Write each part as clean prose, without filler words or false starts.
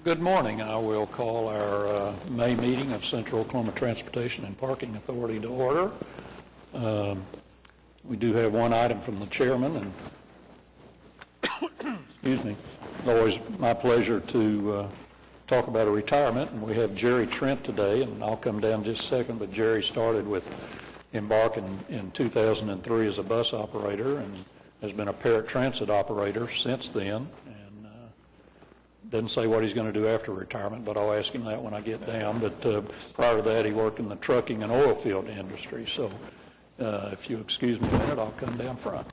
Good morning. I will call our May meeting of Central Oklahoma Transportation and Parking Authority to order. We do have one item from the chairman, and excuse me, it's always my pleasure to talk about a retirement, and we have Jerry Trent today, and I'll come down just a second, but Jerry started with embarking in 2003 as a bus operator and has been a paratransit operator since then. Doesn't say what he's going to do after retirement, but I'll ask him that when I get down. But prior to that, he worked in the trucking and oil field industry. So if you excuse me a minute, I'll come down front.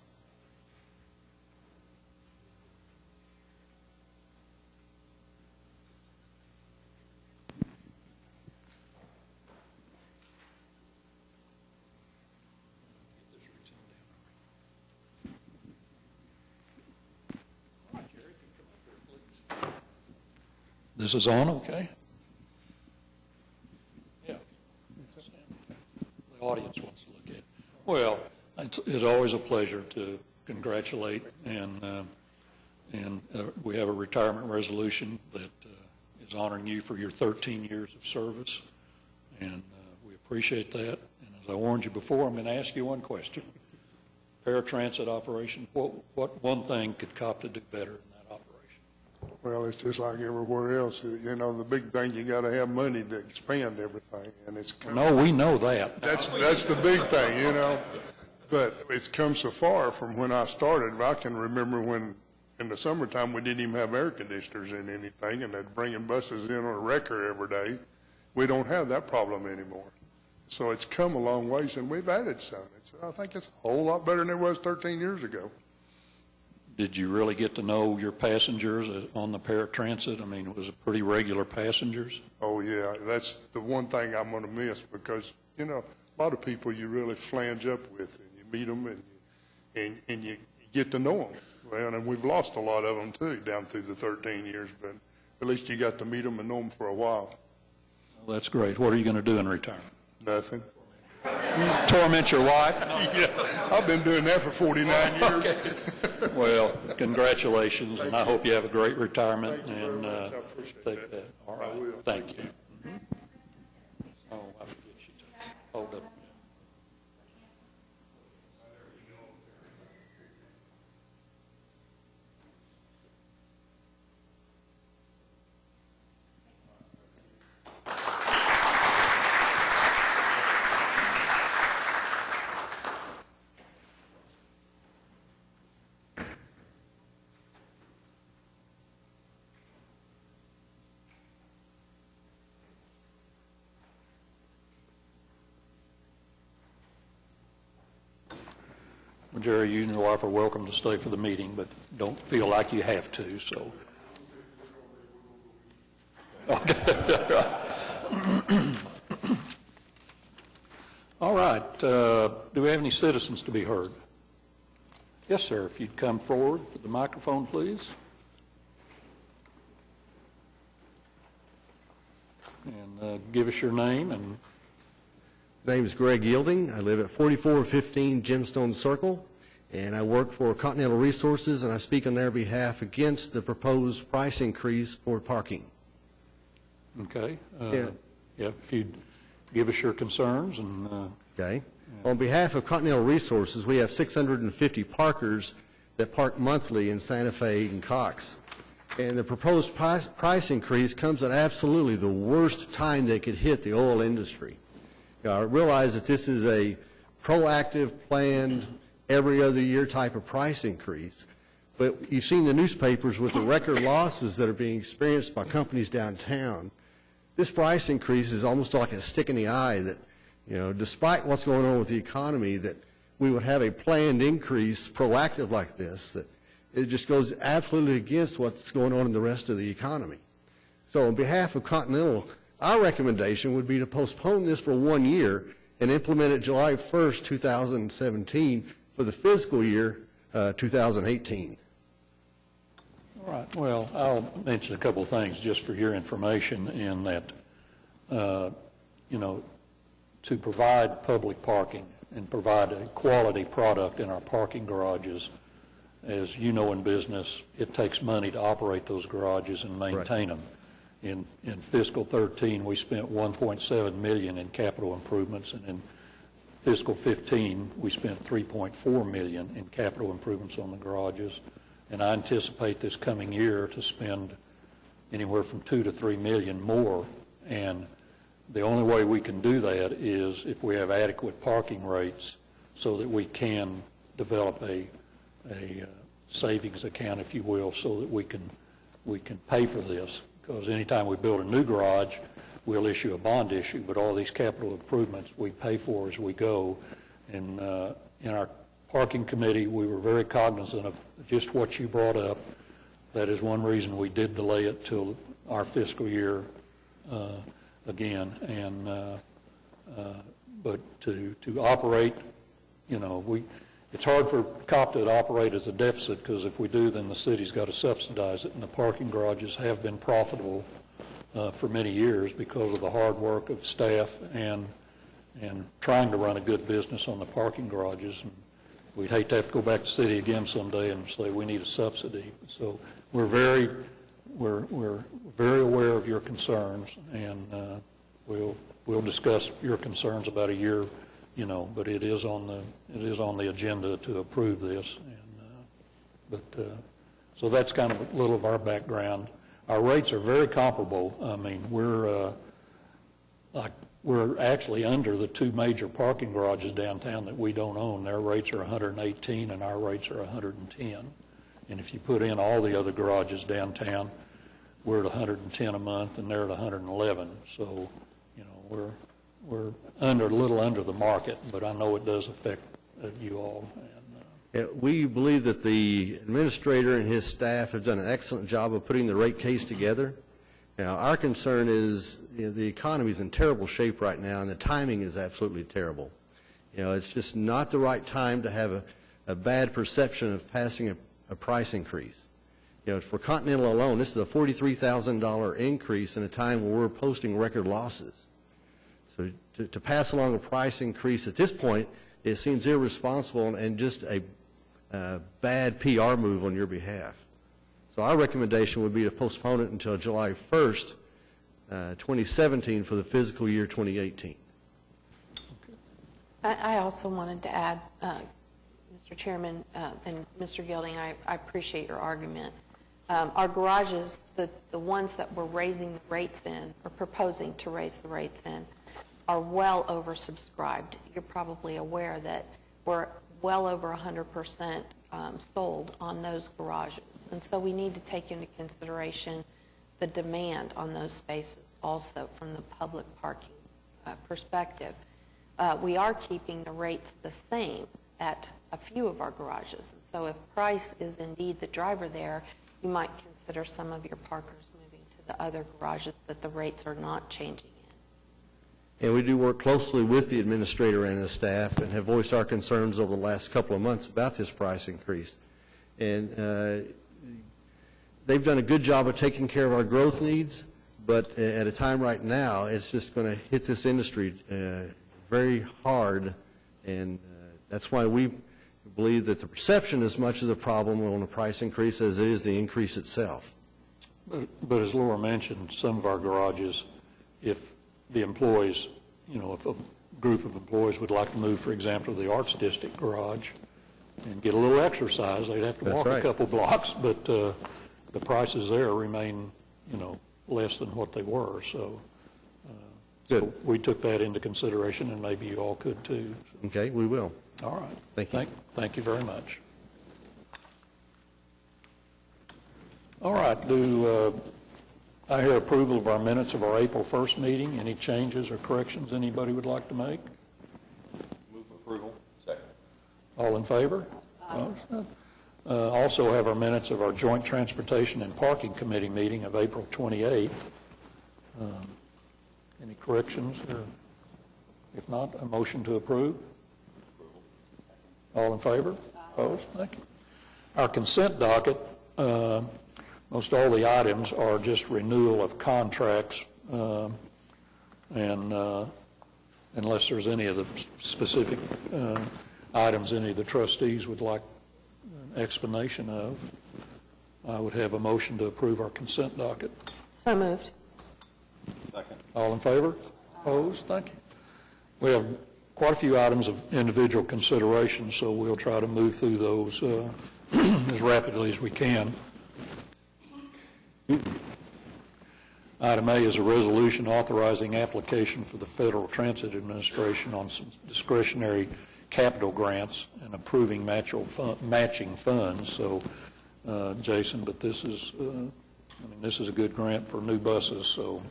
This is on, okay? Yeah. The audience wants to look at it. Well, it's always a pleasure to congratulate, and we have a retirement resolution that is honoring you for your 13 years of service, and we appreciate that. And as I warned you before, I'm going to ask you one question. Paratransit operation, what one thing could Cotpa do better? Well, it's just like everywhere else. You know, the big thing, you got to have money to expand everything, and it's no, we know that. That's the big thing, you know. But it's come so far from when I started. I can remember when in the summertime we didn't even have air conditioners in anything, and they're bringing buses in on a wrecker every day. We don't have that problem anymore. So it's come a long ways, and we've added some. I think it's a whole lot better than it was 13 years ago. Did you really get to know your passengers on the paratransit? I mean, was it pretty regular passengers? Oh, yeah. That's the one thing I'm going to miss because, you know, a lot of people you really flange up with, and you meet them and you get to know them. Well, and we've lost a lot of them, too, down through the 13 years, but at least you got to meet them and know them for a while. Well, that's great. What are you going to do in retirement? Nothing. Torment your wife? Yeah, I've been doing that for 49 years. Well, congratulations, and I hope you have a great retirement. And take that. All right. Thank you. Mm-hmm. Oh, I forget she took. Hold up. Well, Jerry, you and your wife are welcome to stay for the meeting, but don't feel like you have to. So, okay. All right. Do we have any citizens to be heard? Yes, sir. If you'd come forward with the microphone, please. And give us your name and. My name is Greg Yielding. I live at 4415 Gemstone Circle, and I work for Continental Resources, and I speak on their behalf against the proposed price increase for parking. Okay. Yeah, if you'd give us your concerns. And okay. On behalf of Continental Resources, we have 650 parkers that park monthly in Santa Fe and Cox. And the proposed price increase comes at absolutely the worst time they could hit the oil industry. I realize that this is a proactive, planned, every other year type of price increase, but you've seen the newspapers with the record losses that are being experienced by companies downtown. This price increase is almost like a stick in the eye that, you know, despite what's going on with the economy, that we would have a planned increase, proactive like this, that it just goes absolutely against what's going on in the rest of the economy. So on behalf of Continental, our recommendation would be to postpone this for 1 year and implement it July 1st, 2017 for the fiscal year 2018. All right. Well, I'll mention a couple of things just for your information in that, you know, to provide public parking and provide a quality product in our parking garages, as you know in business, it takes money to operate those garages and maintain them. In fiscal 13, we spent $1.7 million in capital improvements, and in fiscal 15, we spent $3.4 million in capital improvements on the garages. And I anticipate this coming year to spend anywhere from $2 to $3 million more. And the only way we can do that is if we have adequate parking rates so that we can develop a savings account, if you will, so that we can pay for this. Because anytime we build a new garage, we'll issue a bond issue, but all these capital improvements we pay for as we go. And in our parking committee, we were very cognizant of just what you brought up. That is one reason we did delay it till our fiscal year again. And but to operate, it's hard for Cotpa to operate as a deficit, because if we do, then the city's got to subsidize it. And the parking garages have been profitable for many years because of the hard work of staff and trying to run a good business on the parking garages. And we'd hate to have to go back to the city again someday and say we need a subsidy. So we're very aware of your concerns, and we'll discuss your concerns about a year. But it is on the agenda to approve this, and so that's kind of a little of our background. Our rates are very comparable. I mean, we're actually under the two major parking garages downtown that we don't own. Their rates are $118, and our rates are $110. And if you put in all the other garages downtown, we're at $110 a month, and they're at $111. So, we're a little under the market, but I know it does affect you all. And, we believe that the administrator and his staff have done an excellent job of putting the rate case together. Now, our concern is the economy is in terrible shape right now, and the timing is absolutely terrible. It's just not the right time to have a bad perception of passing a price increase. For Continental alone, this is a $43,000 increase in a time when we're posting record losses. So to pass along a price increase at this point, it seems irresponsible and just a bad PR move on your behalf. So our recommendation would be to postpone it until July 1st, 2017 for the fiscal year 2018. I also wanted to add, Mr. Chairman and Mr. Gilding, I appreciate your argument. Our garages, the ones that we're raising the rates in, or proposing to raise the rates in, are well oversubscribed. You're probably aware that we're well over 100% sold on those garages. And so we need to take into consideration the demand on those spaces also from the public parking perspective. We are keeping the rates the same at a few of our garages. And so if price is indeed the driver there, you might consider some of your parkers moving to the other garages that the rates are not changing in. And we do work closely with the administrator and his staff and have voiced our concerns over the last couple of months about this price increase. And they've done a good job of taking care of our growth needs, but at a time right now, it's just going to hit this industry very hard, and that's why we believe that the perception is much of the problem on the price increase as it is the increase itself. But as Laura mentioned, some of our garages, if the employees, if a group of employees would like to move, for example, to the Arts District garage and get a little exercise, they'd have to walk a couple blocks, but the prices there remain, less than what they were. So, so we took that into consideration, and maybe you all could too. So. Okay, we will. All right. Thank you. Thank you very much. All right. Do I hear approval of our minutes of our April 1st meeting? Any changes or corrections anybody would like to make? Move approval. Second. All in favor? Also have our minutes of our Joint Transportation and Parking Committee meeting of April 28th. Any corrections? Or if not, a motion to approve? Approval. All in favor? Opposed? Thank you. Our consent docket, most all the items are just renewal of contracts, and unless there's any of the specific items any of the trustees would like an explanation of, I would have a motion to approve our consent docket. So moved. Second. All in favor? Opposed? Thank you. We have quite a few items of individual consideration, so we'll try to move through those as rapidly as we can. Item A is a resolution authorizing application for the Federal Transit Administration on some discretionary capital grants and approving matching funds. So, Jason, but this is, this is a good grant for new buses, so.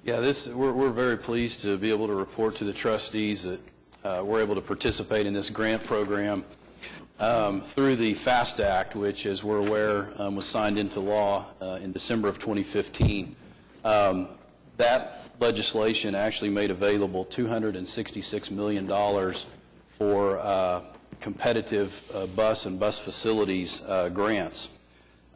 Yeah, we're very pleased to be able to report to the trustees that we're able to participate in this grant program through the FAST Act, which, as we're aware, was signed into law in December of 2015. That legislation actually made available $266 million for competitive bus and bus facilities grants.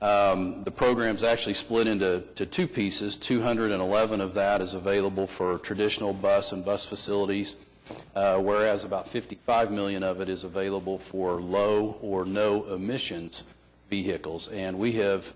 The program's actually split into two pieces. 211 of that is available for traditional bus and bus facilities, whereas about 55 million of it is available for low or no emissions vehicles. And we have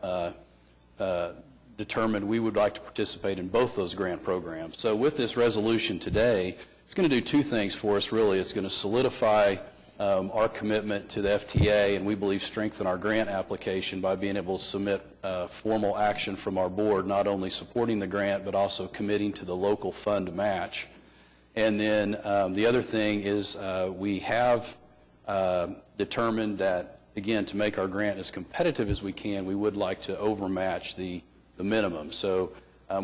determined we would like to participate in both those grant programs. So with this resolution today, it's going to do two things for us, really. It's going to solidify our commitment to the FTA, and we believe strengthen our grant application by being able to submit formal action from our board, not only supporting the grant, but also committing to the local fund match. And then the other thing is we have determined that, again, to make our grant as competitive as we can, we would like to overmatch the minimum. So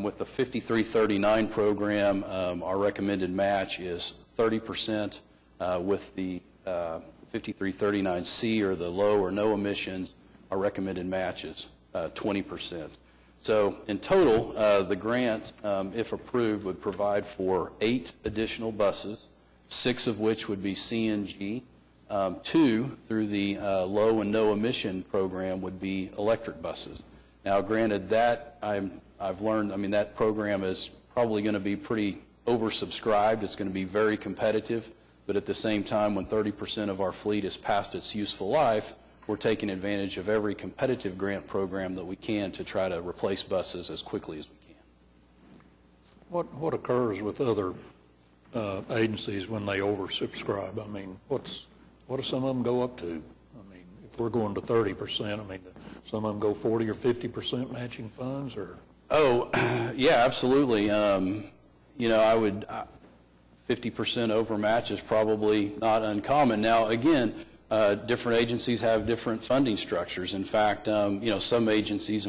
with the 5339 program, our recommended match is 30%. With the 5339C, or the low or no emissions, our recommended match is 20%. So in total, the grant, if approved, would provide for 8 additional buses, 6 of which would be CNG. 2 through the low and no emission program would be electric buses. Now, granted, that I've learned, that program is probably going to be pretty oversubscribed. It's going to be very competitive. But at the same time, when 30% of our fleet is past its useful life, we're taking advantage of every competitive grant program that we can to try to replace buses as quickly as we can. What occurs with other agencies when they oversubscribe? What do some of them go up to? If we're going to 30%, some of them go 40 or 50% matching funds, or? Oh, yeah, absolutely. 50% overmatch is probably not uncommon. Now, again, different agencies have different funding structures. In fact, some agencies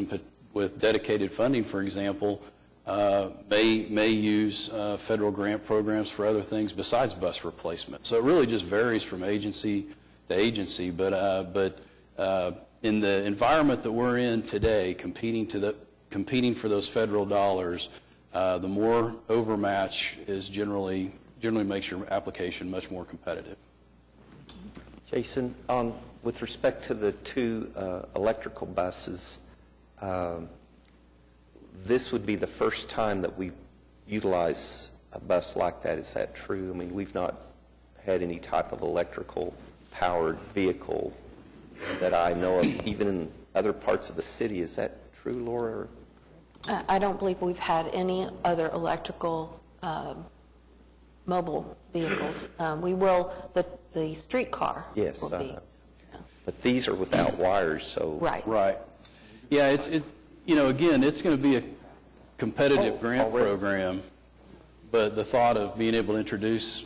with dedicated funding, for example, may use federal grant programs for other things besides bus replacement. So it really just varies from agency to agency. But in the environment that we're in today, competing for those federal dollars, the more overmatch is generally makes your application much more competitive. Jason, with respect to the 2 electrical buses, this would be the first time that we utilize a bus like that. Is that true? We've not had any type of electrical powered vehicle that I know of, even in other parts of the city. Is that true, Laura? I don't believe we've had any other electrical mobile vehicles. We will, the streetcar Yes, will be. But these are without wires, so. Right. Yeah, again, it's going to be a competitive grant program, but the thought of being able to introduce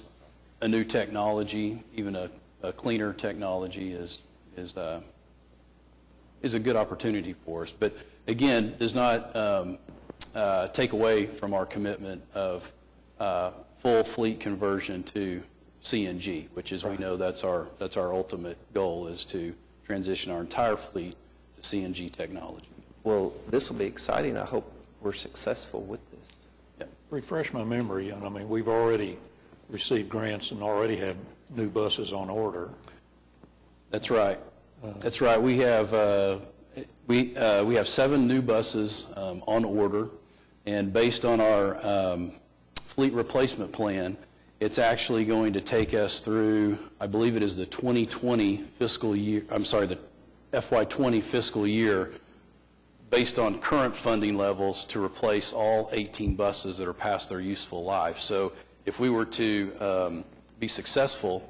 a new technology, even a cleaner technology, is a good opportunity for us. But again, does not take away from our commitment of full fleet conversion to CNG, which is, we know that's our ultimate goal, is to transition our entire fleet to CNG technology. Well, this will be exciting. I hope we're successful with this. Yeah. Refresh my memory. We've already received grants and already have new buses on order. That's right. That's right. We have 7 new buses on order, and based on our fleet replacement plan, it's actually going to take us through, I believe it is the 2020 fiscal year, the FY20 fiscal year, based on current funding levels, to replace all 18 buses that are past their useful life. So if we were to be successful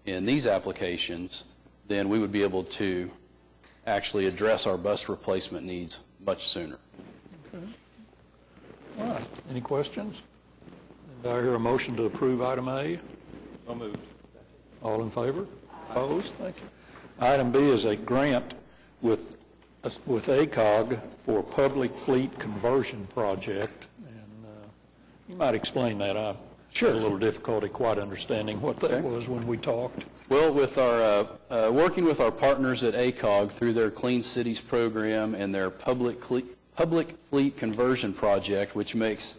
in these applications, then we would be able to actually address our bus replacement needs much sooner. Okay. All right. Any questions? Do I hear a motion to approve item A? So moved. All in favor? Opposed? Thank you. Item B is a grant with ACOG for public fleet conversion project. And you might explain that. I had a little difficulty quite understanding what that was when we talked. Well, with our working with our partners at ACOG through their Clean Cities program and their public fleet conversion project, which makes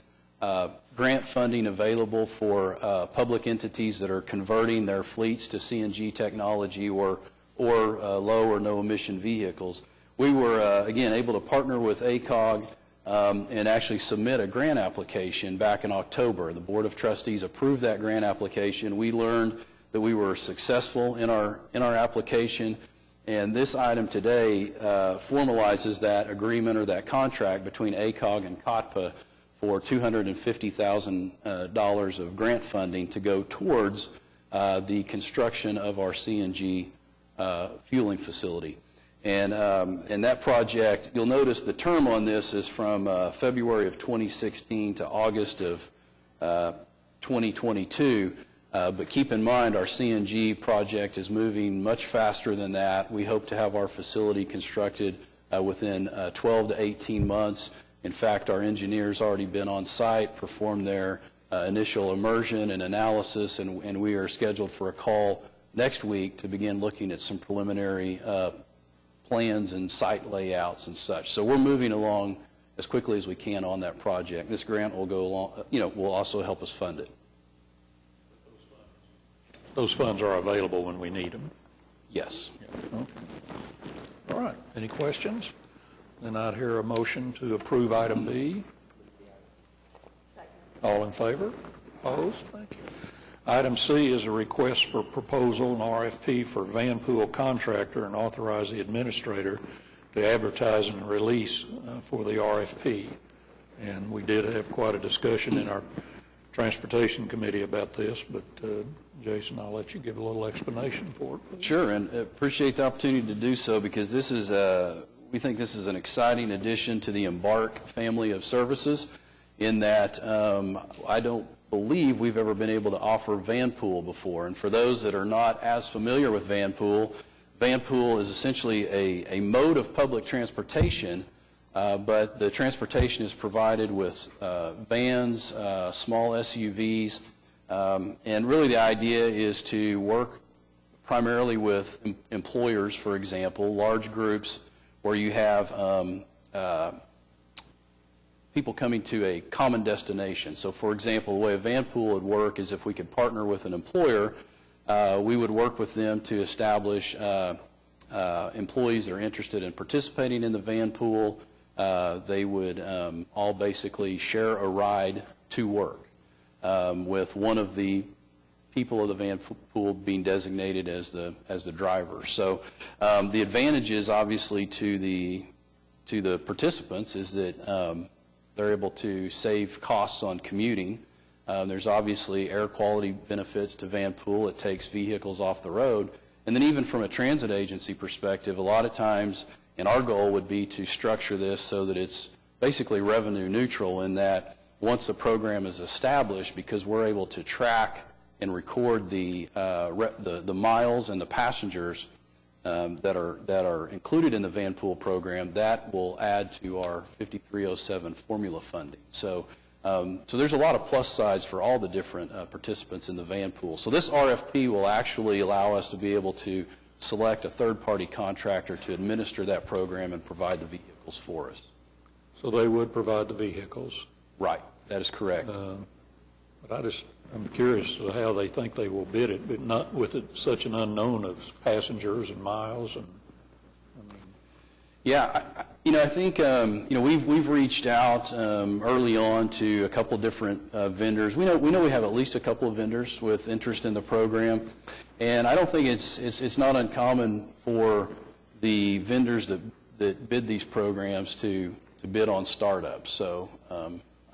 grant funding available for public entities that are converting their fleets to CNG technology or low or no emission vehicles. We were, again, able to partner with ACOG and actually submit a grant application back in October. The Board of Trustees approved that grant application. We learned that we were successful in our application, and this item today formalizes that agreement or that contract between ACOG and Cotpa for $250,000 of grant funding to go towards the construction of our CNG fueling facility. And that project, you'll notice the term on this is from February of 2016 to August of 2022. But keep in mind, our CNG project is moving much faster than that. We hope to have our facility constructed within 12 to 18 months. In fact, our engineers already been on site, performed their initial immersion and analysis, and we are scheduled for a call next week to begin looking at some preliminary plans and site layouts and such. So we're moving along as quickly as we can on that project. This grant will go along, will also help us fund it. Those funds are available when we need them. Yes. Okay. All right. Any questions? Then I'd hear a motion to approve item B. Second. All in favor? Opposed? Thank you. Item C is a request for proposal and RFP for van pool contractor and authorize the administrator to advertise and release for the RFP. And we did have quite a discussion in our Transportation Committee about this, but Jason, I'll let you give a little explanation for it, please. Sure, and appreciate the opportunity to do so, because this is we think this is an exciting addition to the Embark family of services, in that I don't believe we've ever been able to offer van pool before. And for those that are not as familiar with van pool is essentially a mode of public transportation, but the transportation is provided with vans, small SUVs, and really the idea is to work primarily with employers, for example, large groups where you have people coming to a common destination. So, for example, the way a van pool would work is if we could partner with an employer, we would work with them to establish employees that are interested in participating in the van pool. They would all basically share a ride to work, with one of the people of the van pool being designated as the driver. So the advantages, obviously, to the participants is that they're able to save costs on commuting. There's obviously air quality benefits to van pool. It takes vehicles off the road. And then even from a transit agency perspective, a lot of times, and our goal would be to structure this so that it's basically revenue neutral, in that once the program is established, because we're able to track and record the miles and the passengers that are included in the van pool program, that will add to our 5307 formula funding. So there's a lot of plus sides for all the different participants in the van pool. So this RFP will actually allow us to be able to select a third-party contractor to administer that program and provide the vehicles for us. So they would provide the vehicles. Right. That is correct. But I'm curious how they think they will bid it, but not with such an unknown of passengers and miles. And yeah, I think we've reached out early on to a couple of different vendors. We know we have at least a couple of vendors with interest in the program, and I don't think it's not uncommon for the vendors that that bid these programs to bid on startups. So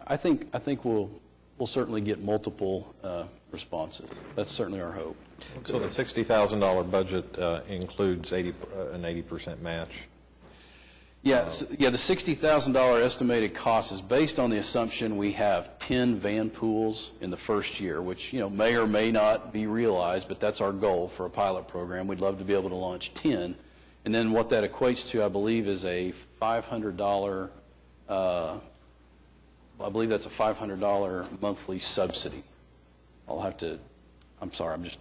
I think we'll certainly get multiple responses. That's certainly our hope. So the $60,000 budget includes an 80% match? Yeah, the $60,000 estimated cost is based on the assumption we have 10 van pools in the first year, which, may or may not be realized, but that's our goal for a pilot program. We'd love to be able to launch 10. And then what that equates to, I believe, is a $500, I believe that's a $500 monthly subsidy. I'm sorry, I'm just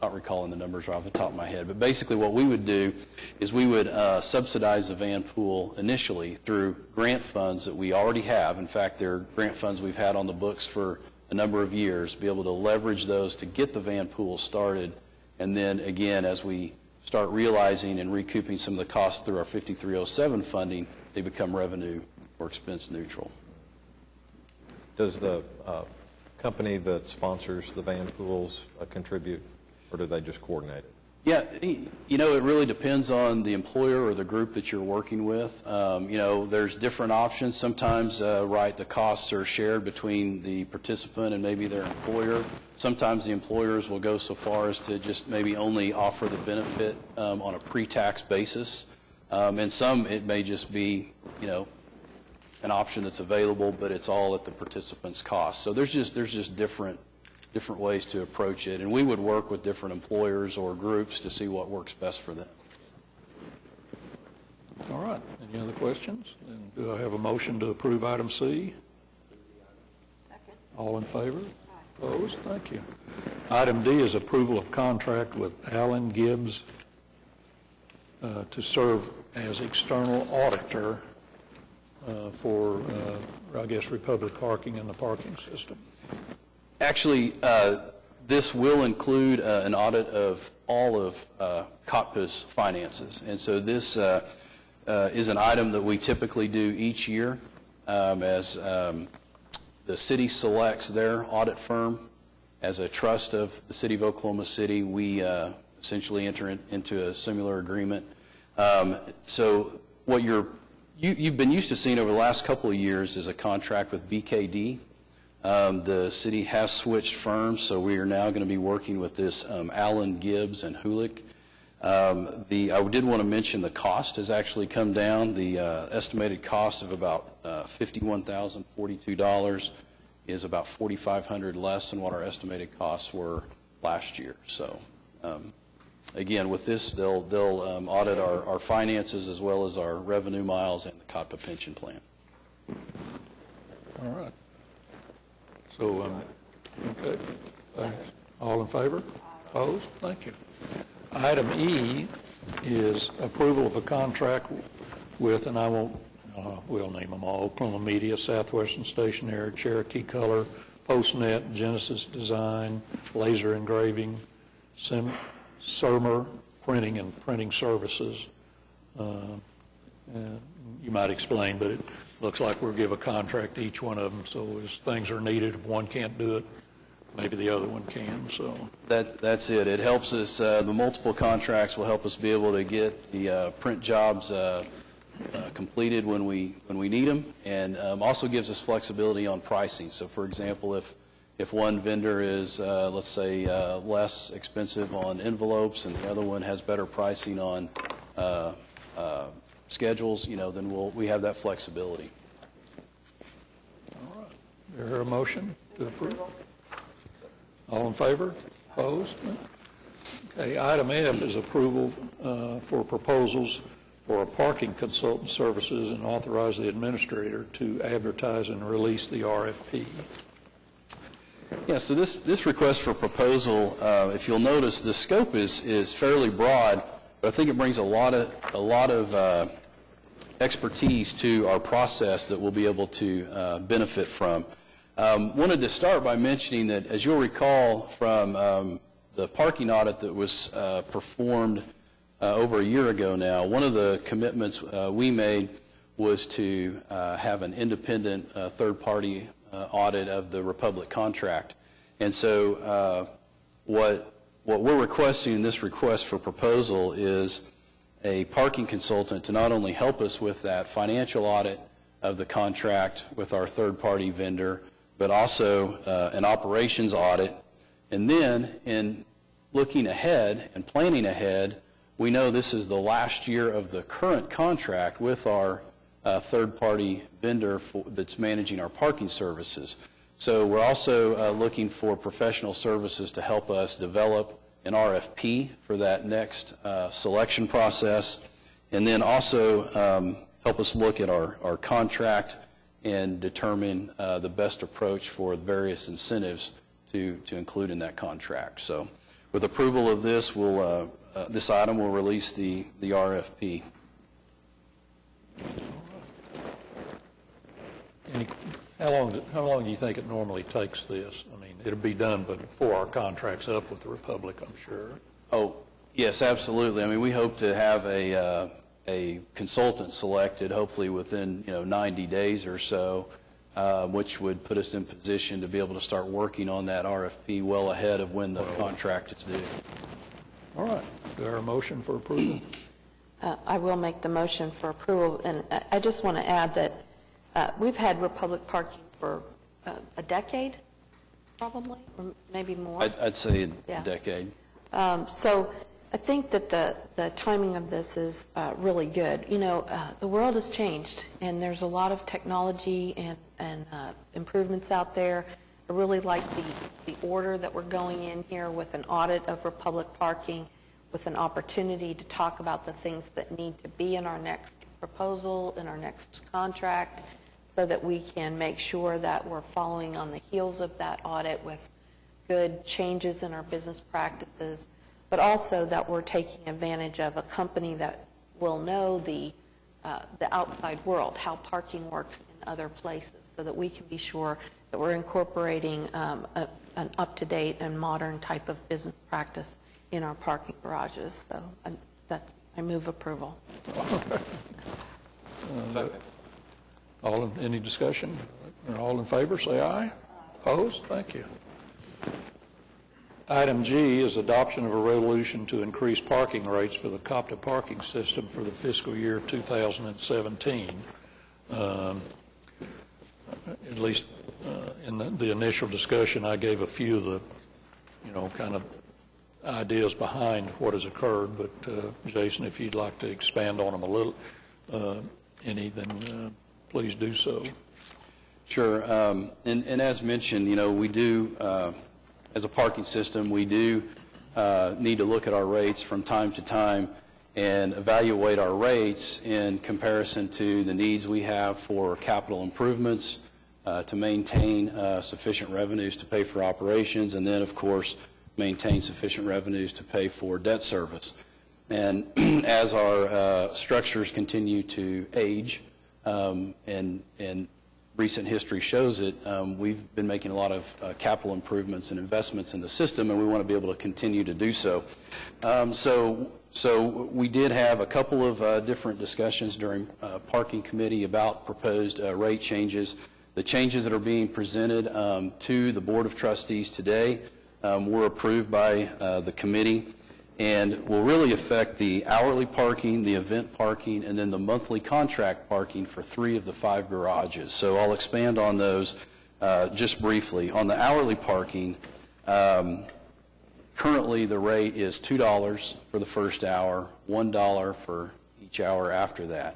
not recalling the numbers right off the top of my head. But basically what we would do is we would subsidize the van pool initially through grant funds that we already have. In fact, they're grant funds we've had on the books for a number of years, be able to leverage those to get the van pool started. And then again, as we start realizing and recouping some of the costs through our 5307 funding, they become revenue or expense neutral. Does the company that sponsors the van pools contribute, or do they just coordinate it? Yeah, it really depends on the employer or the group that you're working with. There's different options. Sometimes, the costs are shared between the participant and maybe their employer. Sometimes the employers will go so far as to just maybe only offer the benefit on a pre-tax basis. And some, it may just be, an option that's available, but it's all at the participant's cost. So there's just different ways to approach it, and we would work with different employers or groups to see what works best for them. All right. Any other questions? Then do I have a motion to approve item C? Second. All in favor? Opposed? Thank you. Item D is approval of contract with Allen Gibbs to serve as external auditor for, Republic Parking and the parking system. Actually, this will include an audit of all of Cotpa's finances. And so this is an item that we typically do each year as the city selects their audit firm. As a trust of the city of Oklahoma City, we essentially enter into a similar agreement. So what you've been used to seeing over the last couple of years is a contract with BKD. The city has switched firms, so we are now going to be working with this Allen Gibbs and Hulick. I did want to mention the cost has actually come down. The estimated cost of about $51,042 is about $4,500 less than what our estimated costs were last year. So again, with this, they'll audit our finances as well as our revenue miles and the Cotpa pension plan. All right. So, okay, thanks. All in favor? Opposed? Thank you. Item E is approval of a contract with, and I won't, we'll name them all, Oklahoma Media, Southwestern Stationery, Cherokee Color, PostNet, Genesis Design, Laser Engraving, Surmer Printing and Printing Services. You might explain, but it looks like we'll give a contract to each one of them, so as things are needed, if one can't do it, maybe the other one can. So that's it. It helps us, the multiple contracts will help us be able to get the print jobs completed when we need them, and also gives us flexibility on pricing. So for example, if one vendor is, let's say, less expensive on envelopes and the other one has better pricing on schedules, then we have that flexibility. all right. Is there a motion to approve? All in favor? Opposed? Okay, item F is approval for proposals for a parking consultant services and authorize the administrator to advertise and release the RFP. Yeah, so this request for proposal, if you'll notice, the scope is fairly broad, but I think it brings a lot of expertise to our process that we'll be able to benefit from. Wanted to start by mentioning that, as you'll recall from the parking audit that was performed over a year ago now, one of the commitments we made was to have an independent third-party audit of the Republic contract. And so what we're requesting in this request for proposal is a parking consultant to not only help us with that financial audit of the contract with our third-party vendor, but also an operations audit. And then in looking ahead and planning ahead, we know this is the last year of the current contract with our third-party vendor that's managing our parking services. So we're also looking for professional services to help us develop an RFP for that next selection process, and then also help us look at our contract and determine the best approach for the various incentives to include in that contract. So with approval of this, this item will release the RFP. How long do you think it normally takes this? I mean, it'll be done before our contract's up with the Republic, I'm sure. Oh, yes, absolutely. I mean, we hope to have a consultant selected, hopefully within 90 days or so, which would put us in position to be able to start working on that RFP well ahead of when the contract is due. All right. Do I hear a motion for approval? I will make the motion for approval, and I just want to add that we've had Republic Parking for a decade, probably, or maybe more. I'd say Yeah. a decade. So I think that the timing of this is really good. The world has changed, and there's a lot of technology and improvements out there. I really like the order that we're going in here with an audit of Republic Parking, with an opportunity to talk about the things that need to be in our next proposal, in our next contract, so that we can make sure that we're following on the heels of that audit with good changes in our business practices, but also that we're taking advantage of a company that will know the outside world, how parking works in other places, so that we can be sure that we're incorporating an up-to-date and modern type of business practice in our parking garages. So I move approval. Any discussion? All in favor, say aye. Opposed? Thank you. Item G is adoption of a resolution to increase parking rates for the Cotpa parking system for the fiscal year 2017. At least in the initial discussion, I gave a few of the, kind of ideas behind what has occurred, but Jason, if you'd like to expand on them a little, then please do so. Sure. And as mentioned, we do, as a parking system, we do need to look at our rates from time to time and evaluate our rates in comparison to the needs we have for capital improvements, to maintain sufficient revenues to pay for operations, and then, of course, maintain sufficient revenues to pay for debt service. And as our structures continue to age, and recent history shows it, we've been making a lot of capital improvements and investments in the system, and we want to be able to continue to do so. So we did have a couple of different discussions during Parking Committee about proposed rate changes. The changes that are being presented to the Board of Trustees today were approved by the committee and will really affect the hourly parking, the event parking, and then the monthly contract parking for 3 of the 5 garages. So I'll expand on those just briefly. On the hourly parking, currently the rate is $2 for the first hour, $1 for each hour after that.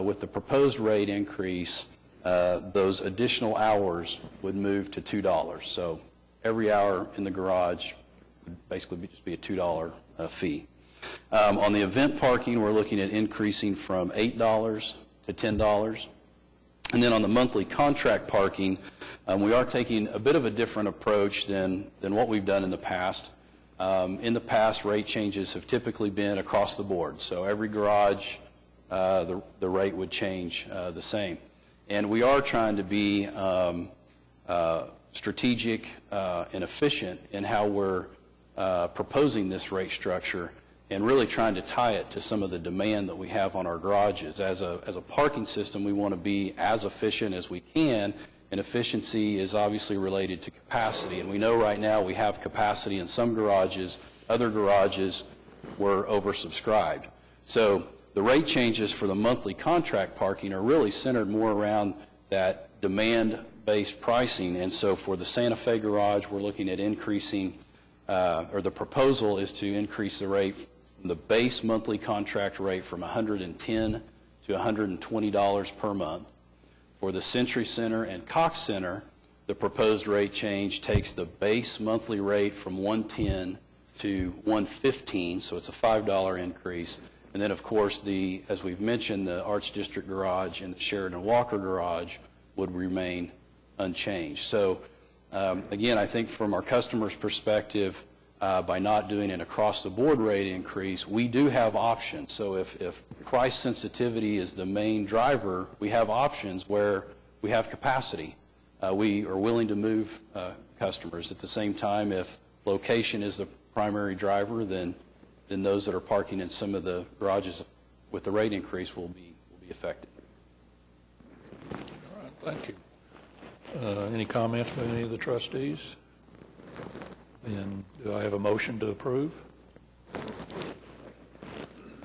With the proposed rate increase, those additional hours would move to $2. So every hour in the garage would basically just be a $2 fee. On the event parking, we're looking at increasing from $8 to $10. And then on the monthly contract parking, we are taking a bit of a different approach than what we've done in the past. In the past, rate changes have typically been across the board. So every garage, the rate would change the same. And we are trying to be strategic and efficient in how we're proposing this rate structure, and really trying to tie it to some of the demand that we have on our garages. As a parking system, we want to be as efficient as we can, and efficiency is obviously related to capacity. And we know right now we have capacity in some garages, other garages were oversubscribed. So the rate changes for the monthly contract parking are really centered more around that demand-based pricing. And so for the Santa Fe garage, we're looking at increasing, or the proposal is to increase the rate from the base monthly contract rate from $110 to $120 per month. For the Century Center and Cox Center, the proposed rate change takes the base monthly rate from $110 to $115, so it's a $5 increase. And then, of course, as we've mentioned, the Arts District garage and the Sheridan Walker garage would remain unchanged. So, again, I think from our customers' perspective, by not doing an across-the-board rate increase, we do have options. So if price sensitivity is the main driver, we have options where we have capacity. We are willing to move customers. At the same time, if location is the primary driver, then those that are parking in some of the garages with the rate increase will be affected. All right, thank you. Any comments by any of the trustees? Then do I have a motion to approve?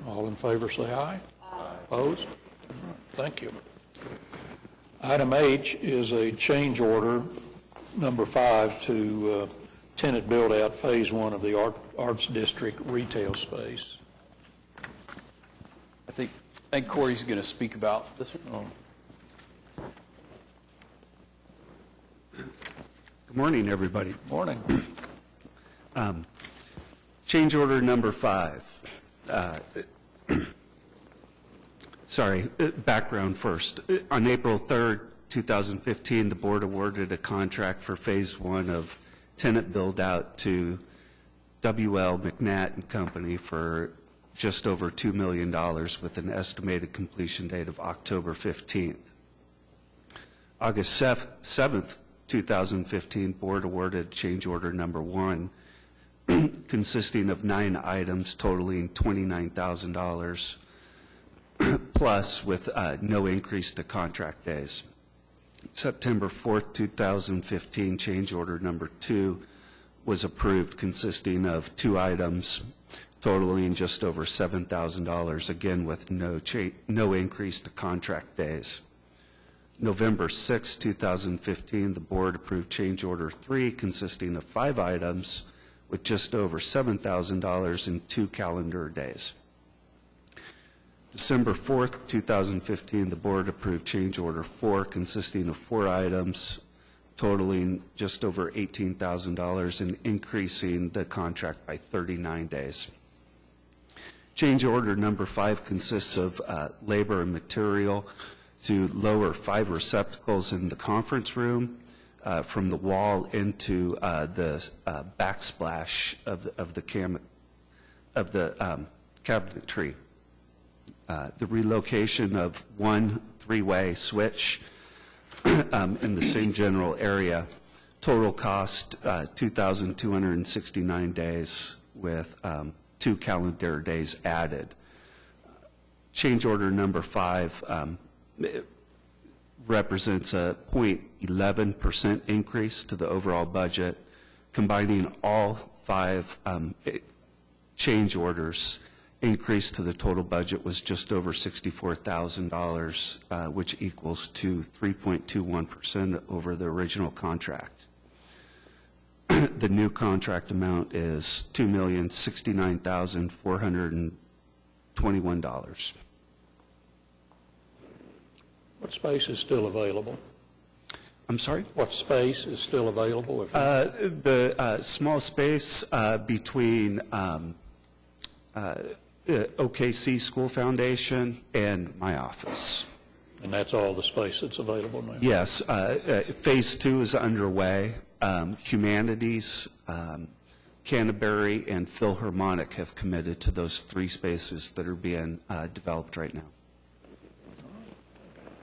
All in favor say aye. Aye. Opposed? All right, thank you. Item H is a change order, number 5, to tenant build-out Phase 1 of the Arts District retail space. I think Corey's going to speak about this one. Good morning, everybody. Morning. Change order number 5. Background first. On April 3rd, 2015, the board awarded a contract for Phase 1 of tenant build-out to W.L. McNatt and Company for just over $2 million with an estimated completion date of October 15th. August 7th, 2015, board awarded change order number 1 consisting of 9 items totaling $29,000 plus with no increase to contract days. September 4th, 2015, change order number 2 was approved consisting of 2 items totaling just over $7,000, again with no increase to contract days. November 6, 2015, the board approved change order 3 consisting of 5 items with just over $7,000 in 2 calendar days. December 4th, 2015, the board approved change order 4 consisting of 4 items totaling just over $18,000 and increasing the contract by 39 days. Change order number 5 consists of labor and material to lower 5 receptacles in the conference room from the wall into the backsplash of the cabinetry. The relocation of 1 3-way switch in the same general area. Total cost 2,269 days with 2 calendar days added. Change order number 5 represents a 0.11% increase to the overall budget. Combining all 5 change orders, increase to the total budget was just over $64,000, which equals to 3.21% over the original contract. The new contract amount is $2,069,421. What space is still available? I'm sorry? What space is still available? The small space between OKC School Foundation and my office. And that's all the space that's available now? Yes. Phase 2 is underway. Humanities, Canterbury, and Philharmonic have committed to those 3 spaces that are being developed right now.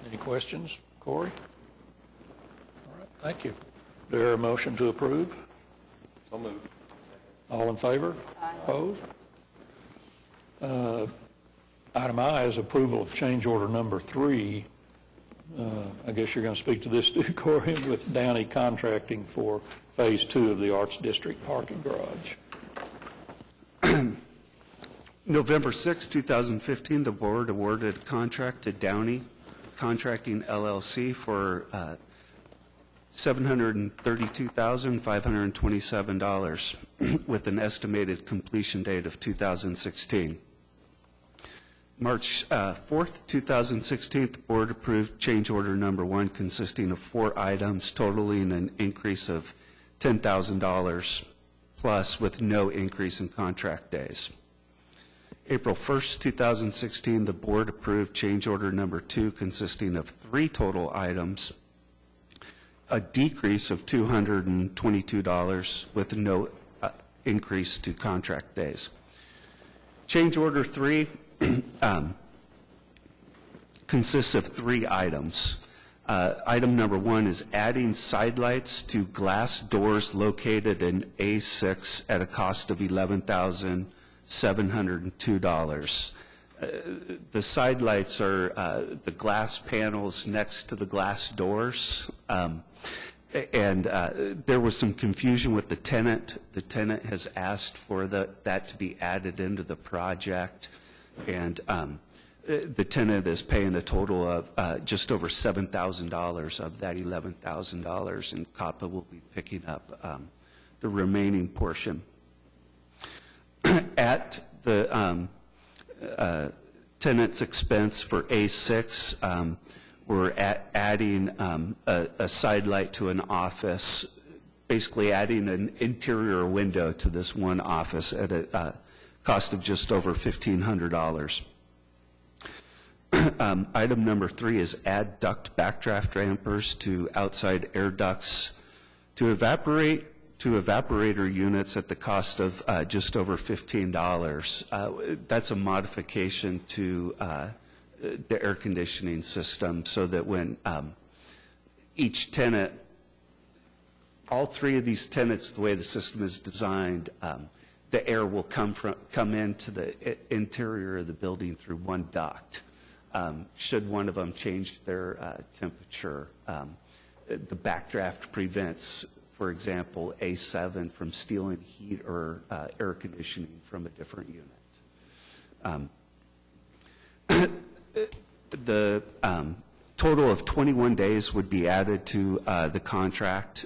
Any questions, Corey? All right, thank you. Do I hear a motion to approve? So moved. All in favor? Aye. Opposed? Item I is approval of change order number 3. I guess you're going to speak to this too, Corey, with Downey Contracting for Phase 2 of the Arts District parking garage. November 6, 2015, the board awarded a contract to Downey Contracting LLC for $732,527 with an estimated completion date of 2016. March 4th, 2016, the board approved change order number 1 consisting of 4 items totaling an increase of $10,000 plus with no increase in contract days. April 1st, 2016, the board approved change order number 2 consisting of 3 total items, a decrease of $222 with no increase to contract days. Change order 3 consists of 3 items. Item number 1 is adding sidelights to glass doors located in A6 at a cost of $11,702. The sidelights are the glass panels next to the glass doors. And there was some confusion with the tenant. The tenant has asked for that to be added into the project. And the tenant is paying a total of just over $7,000 of that $11,000, and Cotpa will be picking up the remaining portion. At the tenant's expense for A6, we're adding a side light to an office, basically adding an interior window to this one office at a cost of just over $1,500. Item number 3 is add duct backdraft dampers to outside air ducts to evaporator units at the cost of just over $15. That's a modification to the air conditioning system so that when each tenant, all 3 of these tenants, the way the system is designed, the air will come into the interior of the building through one duct. Should one of them change their temperature, the backdraft prevents, for example, A7 from stealing heat or air conditioning from a different unit. The total of 21 days would be added to the contract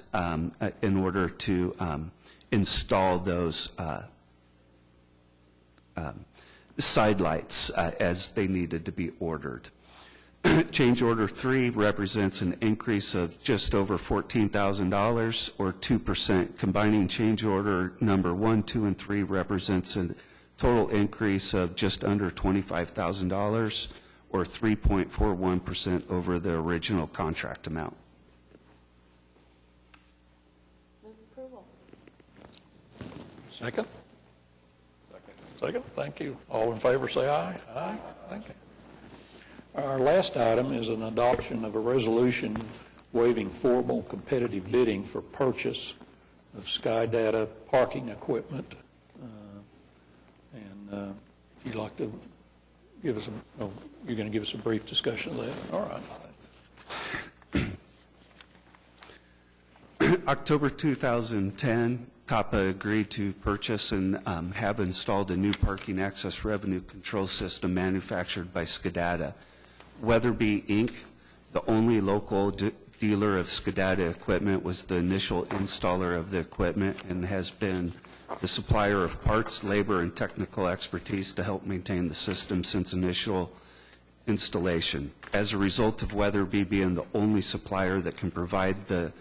in order to install those side lights as they needed to be ordered. Change order 3 represents an increase of just over $14,000 or 2%. Combining change order number 1, 2, and 3 represents a total increase of just under $25,000 or 3.41% over the original contract amount. Move approval. Second? Second, thank you. All in favor, say aye. Aye, thank you. Our last item is an adoption of a resolution waiving formal competitive bidding for purchase of SkyData parking equipment. And if you'd like to give us you're going to give us a brief discussion of that. All right. October 2010, Cotpa agreed to purchase and have installed a new parking access revenue control system manufactured by SkyData. Weatherby, Inc., the only local dealer of SkyData equipment, was the initial installer of the equipment and has been the supplier of parts, labor, and technical expertise to help maintain the system since initial installation. As a result of Weatherby being the only supplier that can provide and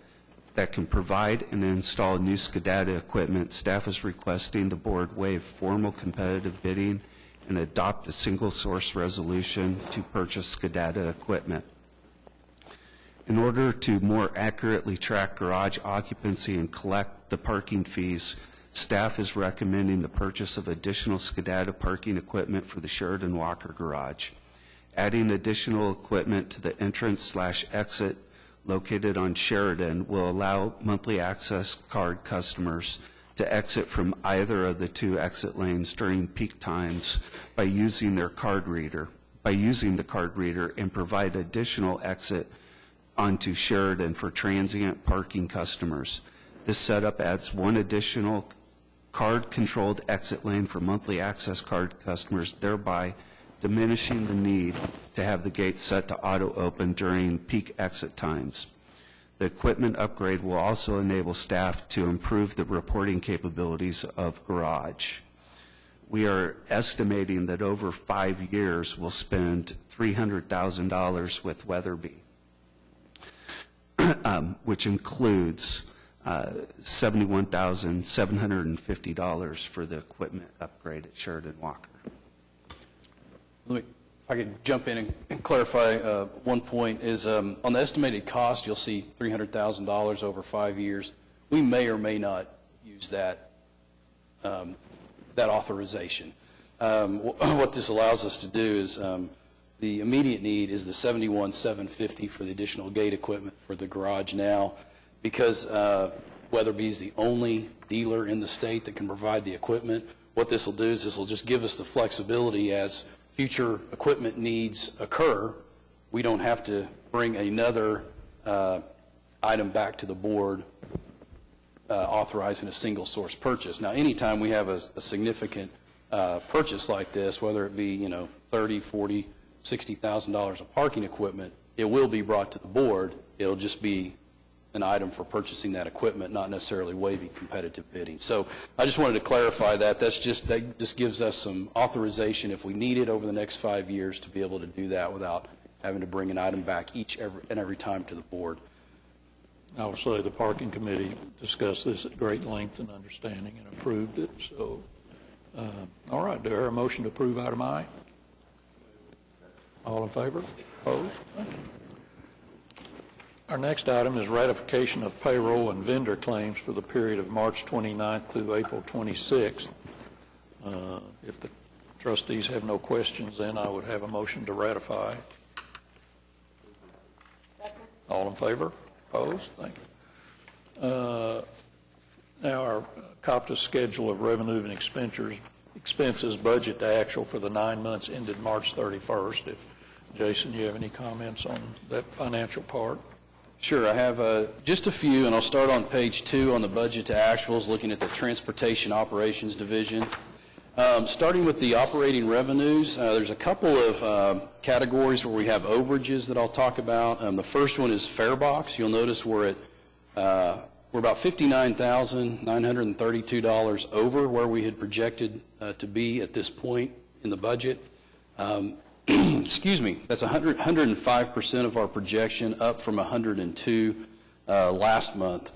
install new SkyData equipment, staff is requesting the board waive formal competitive bidding and adopt a single source resolution to purchase SkyData equipment. In order to more accurately track garage occupancy and collect the parking fees, staff is recommending the purchase of additional SkyData parking equipment for the Sheridan Walker garage. Adding additional equipment to the entrance/exit located on Sheridan will allow monthly access card customers to exit from either of the 2 exit lanes during peak times by using the card reader and provide additional exit onto Sheridan for transient parking customers. This setup adds 1 additional card-controlled exit lane for monthly access card customers, thereby diminishing the need to have the gates set to auto-open during peak exit times. The equipment upgrade will also enable staff to improve the reporting capabilities of Garage. We are estimating that over 5 years we'll spend $300,000 with Weatherby, which includes $71,750 for the equipment upgrade at Sheridan Walker. If I could jump in and clarify one point is on the estimated cost, you'll see $300,000 over 5 years. We may or may not use that authorization. What this allows us to do is the immediate need is the $71,750 for the additional gate equipment for the garage now, because Weatherby is the only dealer in the state that can provide the equipment. What this will do is this will just give us the flexibility as future equipment needs occur. We don't have to bring another item back to the board authorizing a single source purchase. Now, anytime we have a significant purchase like this, whether it be, $30,000, $40,000, $60,000 of parking equipment, it will be brought to the board. It'll just be an item for purchasing that equipment, not necessarily waiving competitive bidding. So I just wanted to clarify that. That just gives us some authorization if we need it over the next 5 years to be able to do that without having to bring an item back every time to the board. I will say the parking committee discussed this at great length and understanding and approved it. So, all right, do I hear a motion to approve item I? All in favor? Opposed? Thank you. Our next item is ratification of payroll and vendor claims for the period of March 29th through April 26th. If the trustees have no questions, then I would have a motion to ratify. Second. All in favor? Opposed? Thank you. Now our Cotpa schedule of revenue and expenses budget to actual for the 9 months ended March 31st. If Jason, you have any comments on that financial part? Sure, I have just a few, and I'll start on page 2 on the budget to actuals, looking at the Transportation Operations Division. Starting with the operating revenues, there's a couple of categories where we have overages that I'll talk about. The first one is Farebox. You'll notice we're about $59,932 over where we had projected to be at this point in the budget. Excuse me, that's 105% of our projection, up from 102 last month.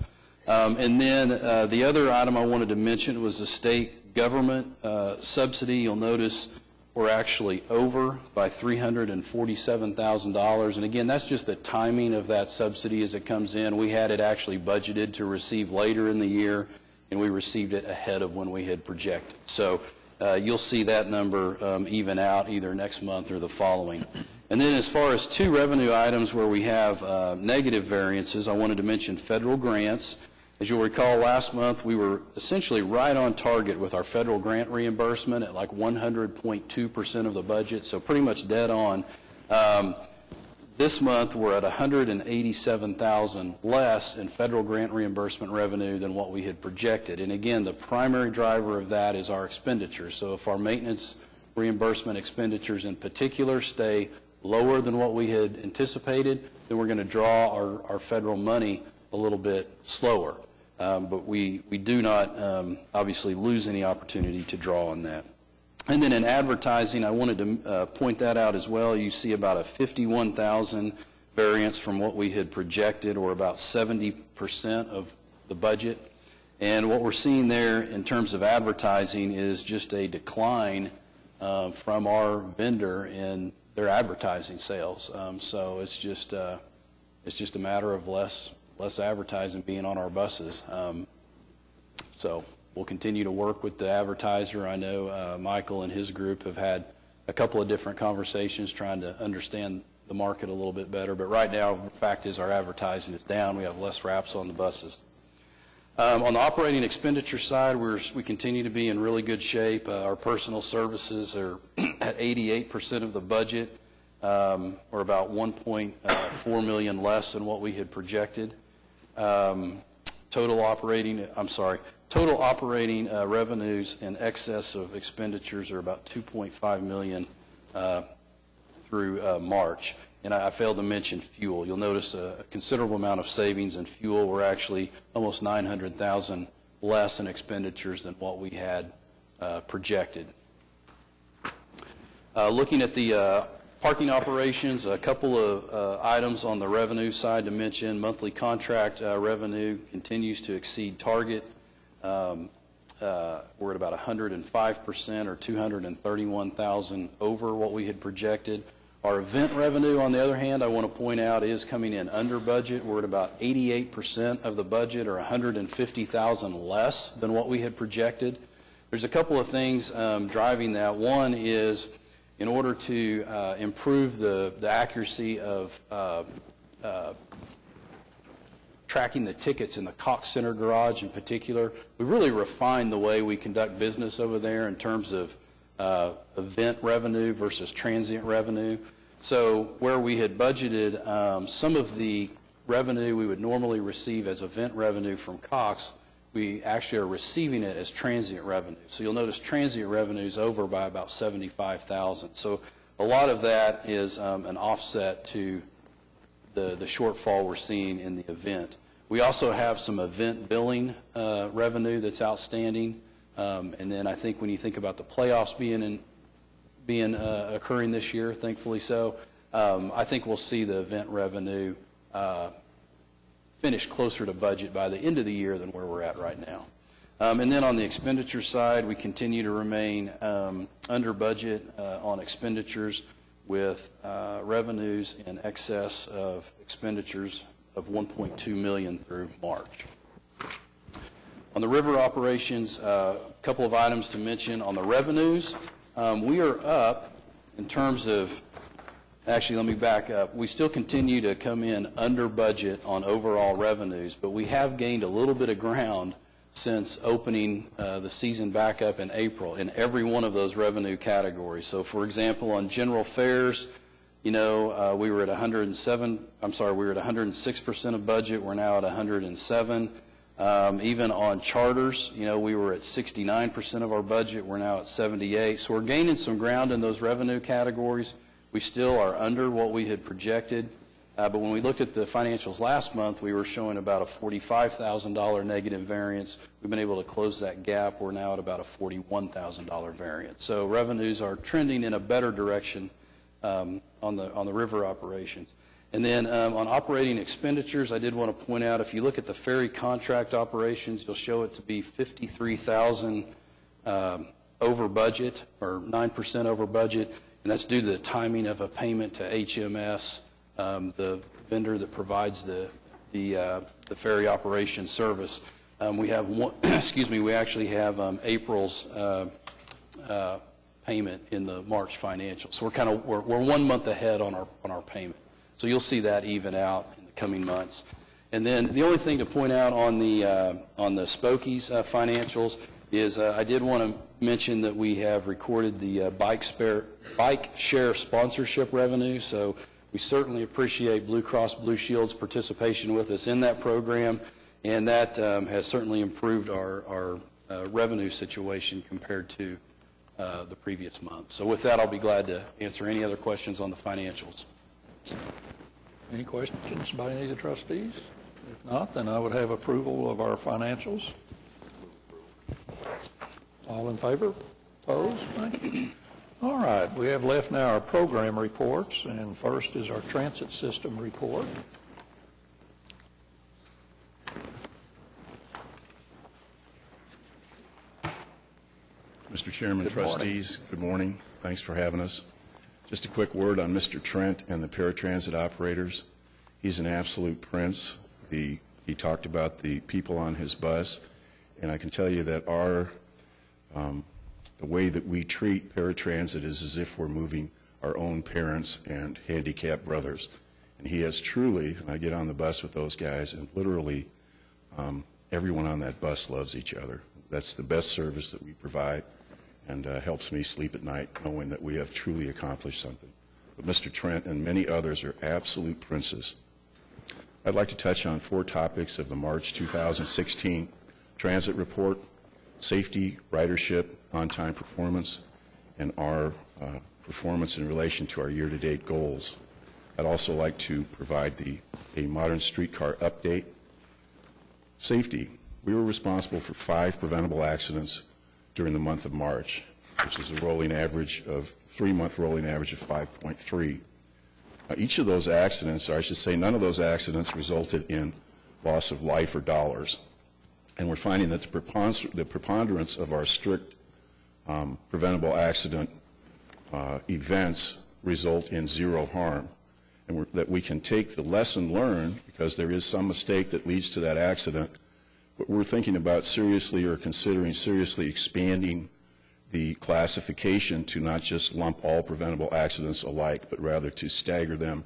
And then the other item I wanted to mention was the state government subsidy. You'll notice we're actually over by $347,000. And again, that's just the timing of that subsidy as it comes in. We had it actually budgeted to receive later in the year, and we received it ahead of when we had projected. So you'll see that number even out either next month or the following. And then as far as 2 revenue items where we have negative variances, I wanted to mention federal grants. As you'll recall, last month we were essentially right on target with our federal grant reimbursement at like 100.2% of the budget, so pretty much dead on. This month we're at $187,000 less in federal grant reimbursement revenue than what we had projected. And again, the primary driver of that is our expenditures. So if our maintenance reimbursement expenditures in particular stay lower than what we had anticipated, then we're going to draw our federal money a little bit slower. But we do not obviously lose any opportunity to draw on that. And then in advertising, I wanted to point that out as well. You see about a $51,000 variance from what we had projected, or about 70% of the budget. And what we're seeing there in terms of advertising is just a decline from our vendor in their advertising sales. So it's just a matter of less advertising being on our buses. So we'll continue to work with the advertiser. I know Michael and his group have had a couple of different conversations trying to understand the market a little bit better. But right now, the fact is our advertising is down. We have less wraps on the buses. On the operating expenditure side, we continue to be in really good shape. Our personal services are at 88% of the budget, or about $1.4 million less than what we had projected. Total operating revenues in excess of expenditures are about $2.5 million through March. And I failed to mention fuel. You'll notice a considerable amount of savings in fuel. We're actually almost $900,000 less in expenditures than what we had projected. Looking at the parking operations, a couple of items on the revenue side to mention. Monthly contract revenue continues to exceed target. We're at about 105% or $231,000 over what we had projected. Our event revenue, on the other hand, I want to point out, is coming in under budget. We're at about 88% of the budget, or $150,000 less than what we had projected. There's a couple of things driving that. One is, in order to improve the accuracy of tracking the tickets in the Cox Center garage in particular, we really refined the way we conduct business over there in terms of event revenue versus transient revenue. So where we had budgeted some of the revenue we would normally receive as event revenue from Cox, we actually are receiving it as transient revenue. So you'll notice transient revenue is over by about $75,000. So a lot of that is an offset to the shortfall we're seeing in the event. We also have some event billing revenue that's outstanding. And then I think when you think about the playoffs occurring this year, thankfully so, I think we'll see the event revenue finish closer to budget by the end of the year than where we're at right now. And then on the expenditure side, we continue to remain under budget on expenditures with revenues in excess of expenditures of $1.2 million through March. On the river operations, a couple of items to mention. On the revenues, we are up in terms of, actually let me back up. We still continue to come in under budget on overall revenues, but we have gained a little bit of ground since opening the season back up in April in every one of those revenue categories. So for example, on general fares, we were at 106% of budget. We're now at 107. Even on charters, we were at 69% of our budget. We're now at 78. So we're gaining some ground in those revenue categories. We still are under what we had projected. But when we looked at the financials last month, we were showing about a $45,000 negative variance. We've been able to close that gap. We're now at about a $41,000 variance. So revenues are trending in a better direction on the river operations. And then on operating expenditures, I did want to point out, if you look at the ferry contract operations, you'll show it to be $53,000 over budget, or 9% over budget, and that's due to the timing of a payment to HMS, the vendor that provides the ferry operation service. We have one, we actually have April's payment in the March financial. So we're 1 month ahead on our payment. So you'll see that even out in the coming months. And then the only thing to point out on the Spokies financials is I did want to mention that we have recorded the bike share sponsorship revenue. So we certainly appreciate Blue Cross Blue Shield's participation with us in that program, and that has certainly improved our revenue situation compared to the previous month. So with that, I'll be glad to answer any other questions on the financials. Any questions by any of the trustees? If not, then I would have approval of our financials. All in favor? Opposed? Thank you. All right, we have left now our program reports, and first is our transit system report. Mr. Chairman, trustees, good morning. Thanks for having us. Just a quick word on Mr. Trent and the paratransit operators. He's an absolute prince. He talked about the people on his bus, and I can tell you that the way that we treat paratransit is as if we're moving our own parents and handicapped brothers. And he has truly, and I get on the bus with those guys, and literally everyone on that bus loves each other. That's the best service that we provide, and helps me sleep at night knowing that we have truly accomplished something. But Mr. Trent and many others are absolute princes. I'd like to touch on 4 topics of the March 2016 transit report, safety, ridership, on-time performance, and our performance in relation to our year-to-date goals. I'd also like to provide a modern streetcar update. Safety. We were responsible for 5 preventable accidents during the month of March, which is a rolling average of 3-month rolling average of 5.3. Each of those accidents, or I should say none of those accidents, resulted in loss of life or dollars. And we're finding that the preponderance of our strict preventable accident events result in 0 harm. And that we can take the lesson learned, because there is some mistake that leads to that accident, but we're thinking about seriously or considering seriously expanding the classification to not just lump all preventable accidents alike, but rather to stagger them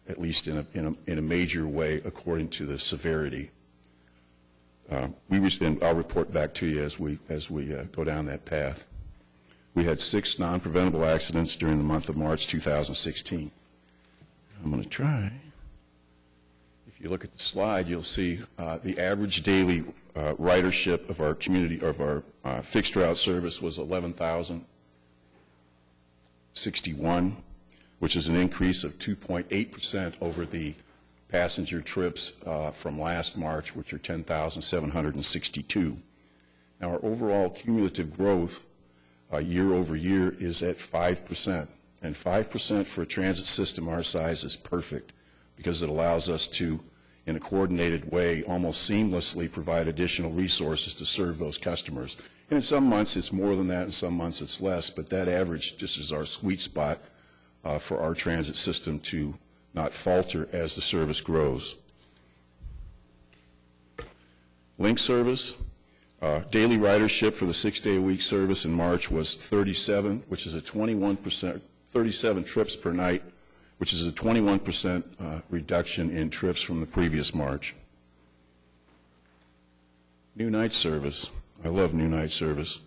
at least in a major way according to the severity. And I'll report back to you as we go down that path. We had 6 non-preventable accidents during the month of March 2016. I'm going to try. If you look at the slide, you'll see the average daily ridership of our community, of our fixed route service, was 11,061, which is an increase of 2.8% over the passenger trips from last March, which are 10,762. Now, our overall cumulative growth year over year is at 5%. And 5% for a transit system our size is perfect, because it allows us to, in a coordinated way, almost seamlessly provide additional resources to serve those customers. And in some months it's more than that, in some months it's less, but that average just is our sweet spot for our transit system to not falter as the service grows. Link service. Daily ridership for the 6-day-a-week service in March was 37, which is a 21%, 37 trips per night, which is a 21% reduction in trips from the previous March. New night service. I love new night service.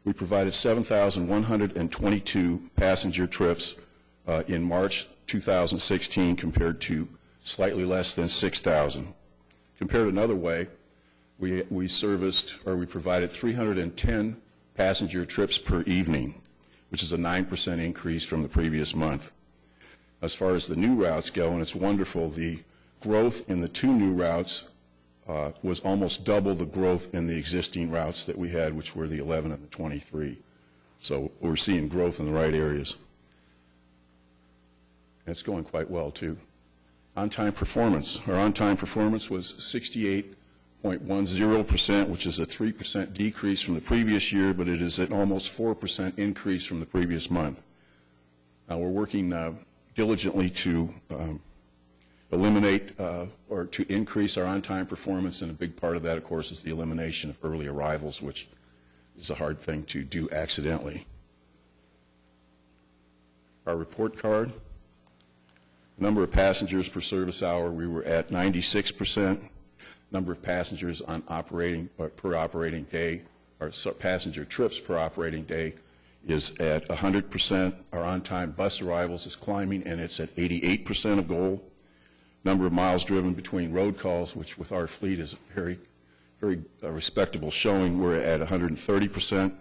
We provided 7,122 passenger trips in March 2016 compared to slightly less than 6,000. Compared another way, we serviced, or we provided 310 passenger trips per evening, which is a 9% increase from the previous month. As far as the new routes go, and it's wonderful, the growth in the 2 new routes was almost double the growth in the existing routes that we had, which were the 11 and the 23. So we're seeing growth in the right areas. And it's going quite well, too. On-time performance. Our on-time performance was 68.10%, which is a 3% decrease from the previous year, but it is an almost 4% increase from the previous month. Now, we're working diligently to eliminate or to increase our on-time performance, and a big part of that, of course, is the elimination of early arrivals, which is a hard thing to do accidentally. Our report card. Number of passengers per service hour, we were at 96%. Number of passengers on per operating day, or passenger trips per operating day, is at 100%. Our on-time bus arrivals is climbing, and it's at 88% of goal. Number of miles driven between road calls, which with our fleet is very, very respectable showing, we're at 130%.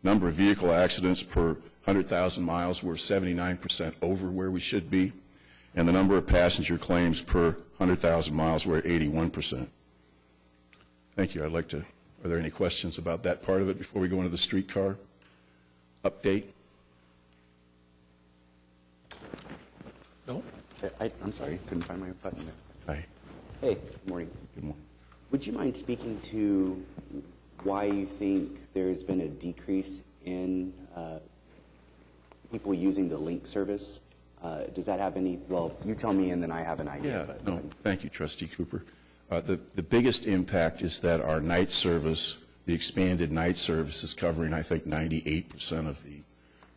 Number of vehicle accidents per 100,000 miles, we're 79% over where we should be. And the number of passenger claims per 100,000 miles, we're at 81%. Thank you. Are there any questions about that part of it before we go into the streetcar update? No? I'm sorry, couldn't find my button there. Hi. Hey, good morning. Good morning. Would you mind speaking to why you think there's been a decrease in people using the link service? Does that have any, well, you tell me and then I have an idea. Yeah, no, thank you, Trustee Cooper. The biggest impact is that our night service, the expanded night service, is covering, I think, 98% of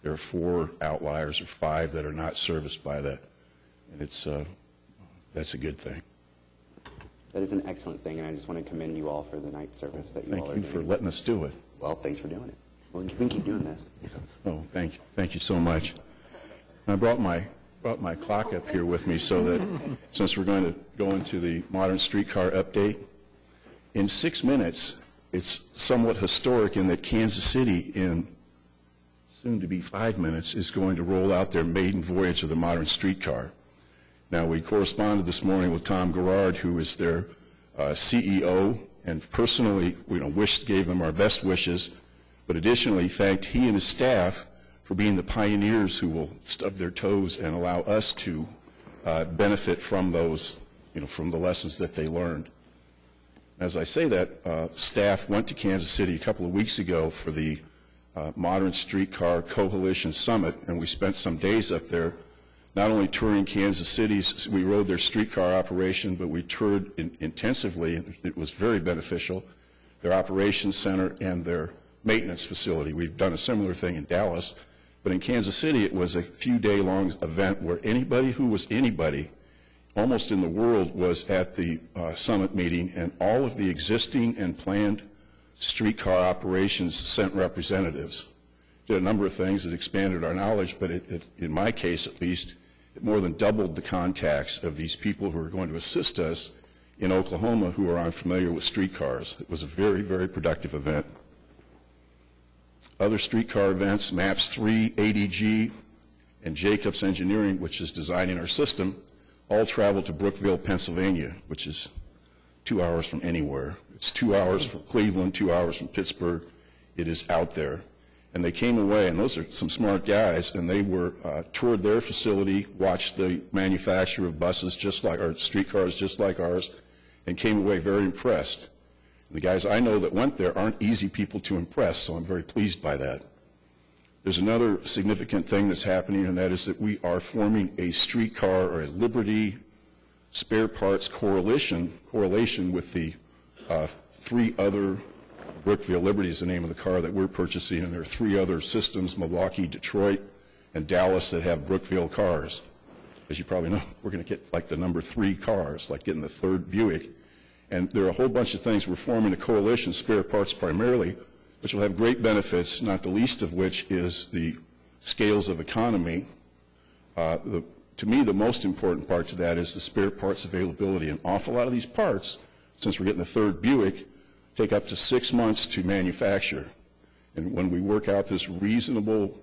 there are 4 outliers or 5 that are not serviced by that. And that's a good thing. That is an excellent thing, and I just want to commend you all for the night service that you all are doing. Thank you for letting us do it. Well, thanks for doing it. Well, we can keep doing this. Oh, thank you. Thank you so much. I brought my clock up here with me so that since we're going to go into the modern streetcar update, in 6 minutes, it's somewhat historic in that Kansas City, in soon to be 5 minutes, is going to roll out their maiden voyage of the modern streetcar. Now, we corresponded this morning with Tom Garrard, who is their CEO, and personally, gave them our best wishes, but additionally thanked he and his staff for being the pioneers who will stub their toes and allow us to benefit from those, from the lessons that they learned. As I say that, staff went to Kansas City a couple of weeks ago for the Modern Streetcar Coalition Summit, and we spent some days up there, not only touring Kansas City. We rode their streetcar operation, but we toured intensively. It was very beneficial, their operations center and their maintenance facility. We've done a similar thing in Dallas, but in Kansas City it was a few-day-long event where anybody who was anybody almost in the world was at the summit meeting, and all of the existing and planned streetcar operations sent representatives. Did a number of things that expanded our knowledge, but in my case at least, it more than doubled the contacts of these people who are going to assist us in Oklahoma who are unfamiliar with streetcars. It was a very, very productive event. Other streetcar events, MAPS 3, ADG, and Jacobs Engineering, which is designing our system, all traveled to Brookville, Pennsylvania, which is 2 hours from anywhere. It's 2 hours from Cleveland, 2 hours from Pittsburgh. It is out there. And they came away, and those are some smart guys, and they were toured their facility, watched the manufacture of buses just like our streetcars, just like ours, and came away very impressed. And the guys I know that went there aren't easy people to impress, so I'm very pleased by that. There's another significant thing that's happening, and that is that we are forming a streetcar or a Liberty spare parts correlation with the 3 other, Brookville Liberty is the name of the car that we're purchasing, and there are 3 other systems, Milwaukee, Detroit, and Dallas, that have Brookville cars. As you probably know, we're going to get like the number 3 cars, like getting the 3rd Buick. And there are a whole bunch of things. We're forming a coalition, spare parts primarily, which will have great benefits, not the least of which is the scales of economy. To me, the most important part to that is the spare parts availability. An awful lot of these parts, since we're getting the 3rd Buick, take up to 6 months to manufacture. And when we work out this reasonable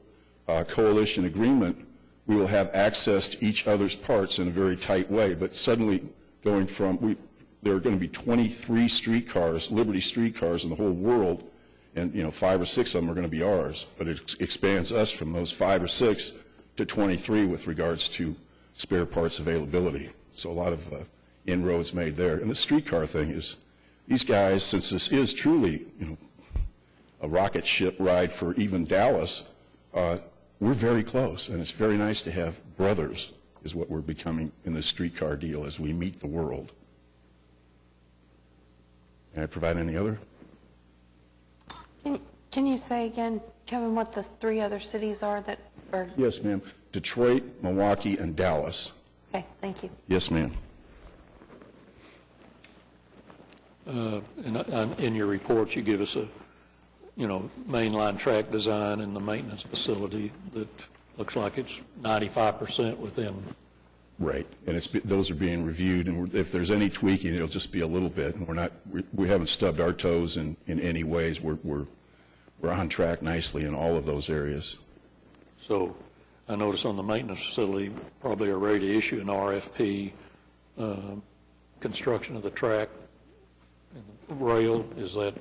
coalition agreement, we will have access to each other's parts in a very tight way. But suddenly, going from, there are going to be 23 streetcars, Liberty streetcars in the whole world, and 5 or 6 of them are going to be ours. But it expands us from those 5 or 6 to 23 with regards to spare parts availability. So a lot of inroads made there. And the streetcar thing is, these guys, since this is truly a rocket ship ride for even Dallas, we're very close, and it's very nice to have brothers, is what we're becoming in this streetcar deal as we meet the world. Can I provide any other? Can you say again, Kevin, what the 3 other cities are that are? Yes, ma'am. Detroit, Milwaukee, and Dallas. Okay, thank you. Yes, ma'am. In your report, you give us a, mainline track design and the maintenance facility that looks like it's 95% within. Right, and those are being reviewed, and if there's any tweaking, it'll just be a little bit. And we haven't stubbed our toes in any ways. We're on track nicely in all of those areas. So, I notice on the maintenance facility, probably are ready to issue an RFP, construction of the track and the rail. Is that?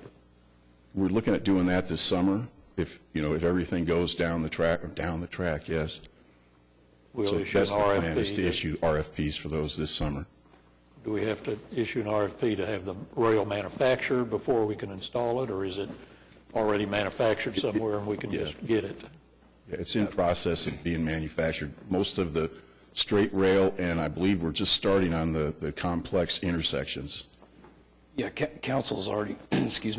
We're looking at doing that this summer. If everything goes down the track, yes. We'll issue an RFP. The plan is to issue RFPs for those this summer. Do we have to issue an RFP to have the rail manufactured before we can install it, or is it already manufactured somewhere and we can just get it? Yeah, it's in process of being manufactured. Most of the straight rail, and I believe we're just starting on the complex intersections. Yeah, council's already,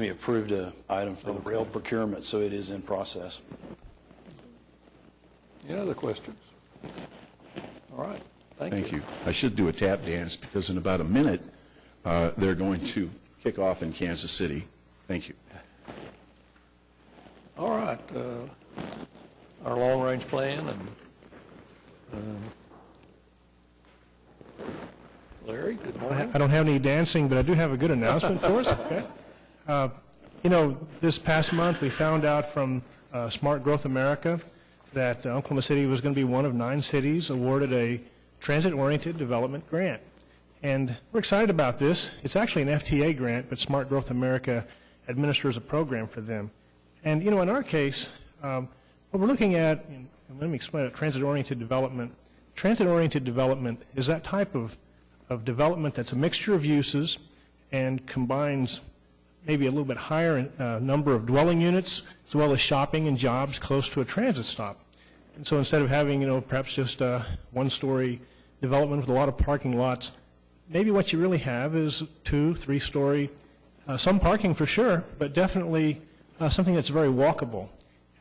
approved an item for the rail procurement, so it is in process. Any other questions? All right. Thank you. I should do a tap dance because in about a minute, they're going to kick off in Kansas City. Thank you. All right. Our long-range plan and Larry, good morning. I don't have any dancing, but I do have a good announcement for us. Okay. This past month, we found out from Smart Growth America that Oklahoma City was going to be one of 9 cities awarded a transit-oriented development grant. And we're excited about this. It's actually an FTA grant, but Smart Growth America administers a program for them. And, in our case, what we're looking at, and let me explain it, transit-oriented development. Transit-oriented development is that type of development that's a mixture of uses and combines maybe a little bit higher number of dwelling units as well as shopping and jobs close to a transit stop. And so instead of having, perhaps just a one-story development with a lot of parking lots, maybe what you really have is 2-, 3-story, some parking for sure, but definitely something that's very walkable.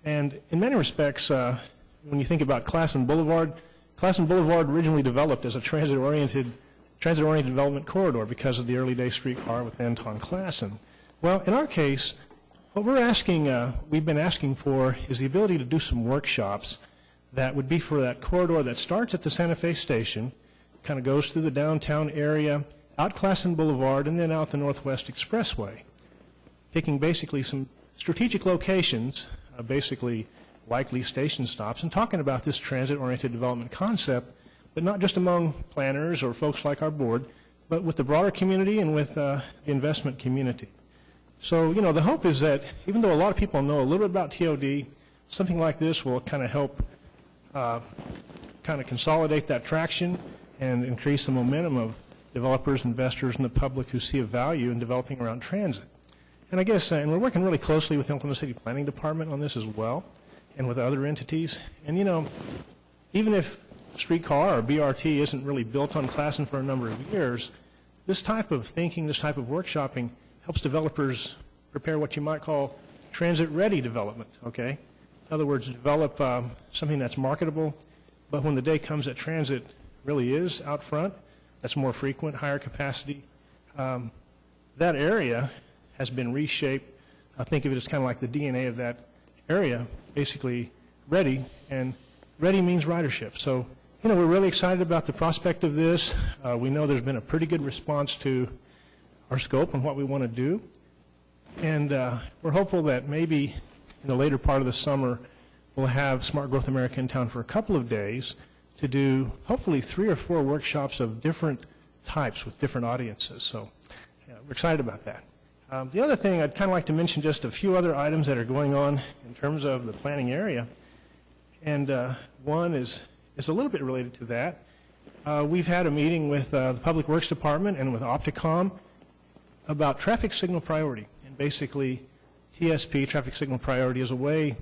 And in many respects, when you think about Classen Boulevard originally developed as a transit-oriented development corridor because of the early day streetcar with Anton Classen. Well, in our case, what we've been asking for is the ability to do some workshops that would be for that corridor that starts at the Santa Fe station, kind of goes through the downtown area, out Classen Boulevard, and then out the Northwest Expressway, picking basically some strategic locations, basically likely station stops, and talking about this transit-oriented development concept, but not just among planners or folks like our board, but with the broader community and with the investment community. So, the hope is that even though a lot of people know a little bit about TOD, something like this will kind of help kind of consolidate that traction and increase the momentum of developers, investors, and the public who see a value in developing around transit. And I guess, and we're working really closely with the Oklahoma City Planning Department on this as well, and with other entities. And, even if streetcar or BRT isn't really built on Classen for a number of years, this type of thinking, this type of workshopping helps developers prepare what you might call transit-ready development, okay? In other words, develop something that's marketable, but when the day comes that transit really is out front, that's more frequent, higher capacity, that area has been reshaped. I think of it as kind of like the DNA of that area, basically ready, and ready means ridership. So, we're really excited about the prospect of this. We know there's been a pretty good response to our scope and what we want to do. And we're hopeful that maybe in the later part of the summer, we'll have Smart Growth America in town for a couple of days to do hopefully 3 or 4 workshops of different types with different audiences. So we're excited about that. The other thing, I'd kind of like to mention just a few other items that are going on in terms of the planning area. And one is a little bit related to that. We've had a meeting with the Public Works Department and with Opticom about traffic signal priority. And basically, TSP, traffic signal priority, is a way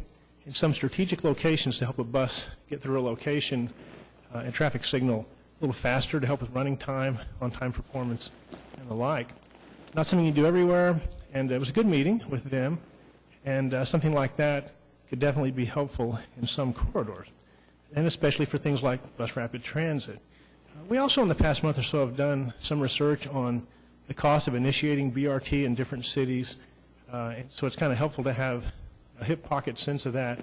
in some strategic locations to help a bus get through a location and traffic signal a little faster to help with running time, on-time performance, and the like. Not something you do everywhere, and it was a good meeting with them, and something like that could definitely be helpful in some corridors, and especially for things like bus rapid transit. We also, in the past month or so, have done some research on the cost of initiating BRT in different cities, so it's kind of helpful to have a hip pocket sense of that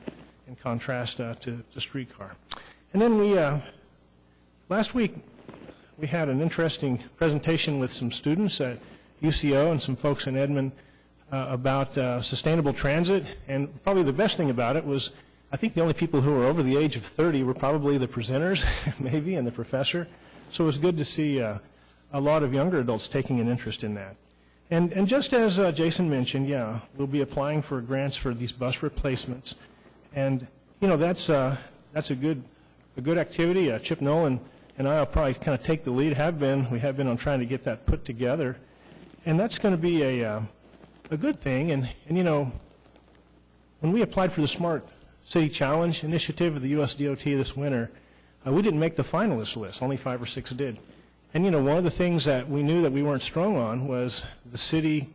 in contrast to streetcar. And then last week, we had an interesting presentation with some students at UCO and some folks in Edmond about sustainable transit, and probably the best thing about it was I think the only people who were over the age of 30 were probably the presenters, maybe, and the professor. So it was good to see a lot of younger adults taking an interest in that. And just as Jason mentioned, yeah, we'll be applying for grants for these bus replacements. And, that's a good activity. Chip Nolan and I will probably kind of take the lead, we have been on trying to get that put together. And that's going to be a good thing. And, when we applied for the Smart City Challenge initiative of the U.S. DOT this winter, we didn't make the finalist list. Only 5 or 6 did. And, one of the things that we knew that we weren't strong on was the city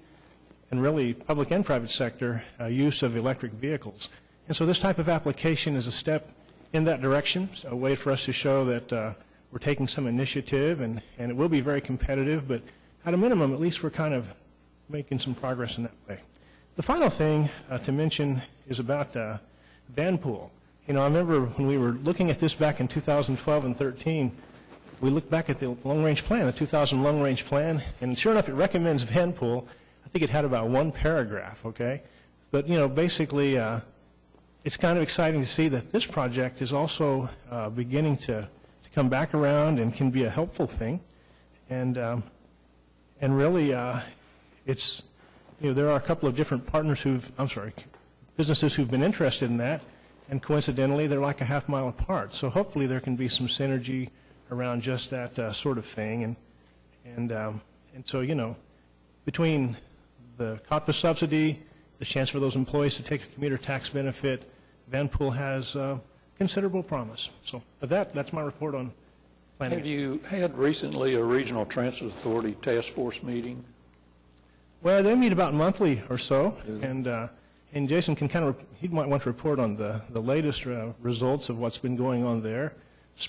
and really public and private sector use of electric vehicles. And so this type of application is a step in that direction, so a way for us to show that we're taking some initiative, and it will be very competitive, but at a minimum, at least we're kind of making some progress in that way. The final thing to mention is about Vanpool. I remember when we were looking at this back in 2012 and 13, we looked back at the long-range plan, the 2000 long-range plan, and sure enough, it recommends Vanpool. I think it had about one paragraph, okay? But, basically, it's kind of exciting to see that this project is also beginning to come back around and can be a helpful thing. And really, it's, there are a couple of different partners businesses who've been interested in that, and coincidentally, they're like a half mile apart. So hopefully there can be some synergy around just that sort of thing. And so, between the Cotpa subsidy, the chance for those employees to take a commuter tax benefit, Vanpool has considerable promise. So with that's my report on planning. Have you had recently a Regional Transit Authority Task Force meeting? Well, they meet about monthly or so, and Jason can he might want to report on the latest results of what's been going on there.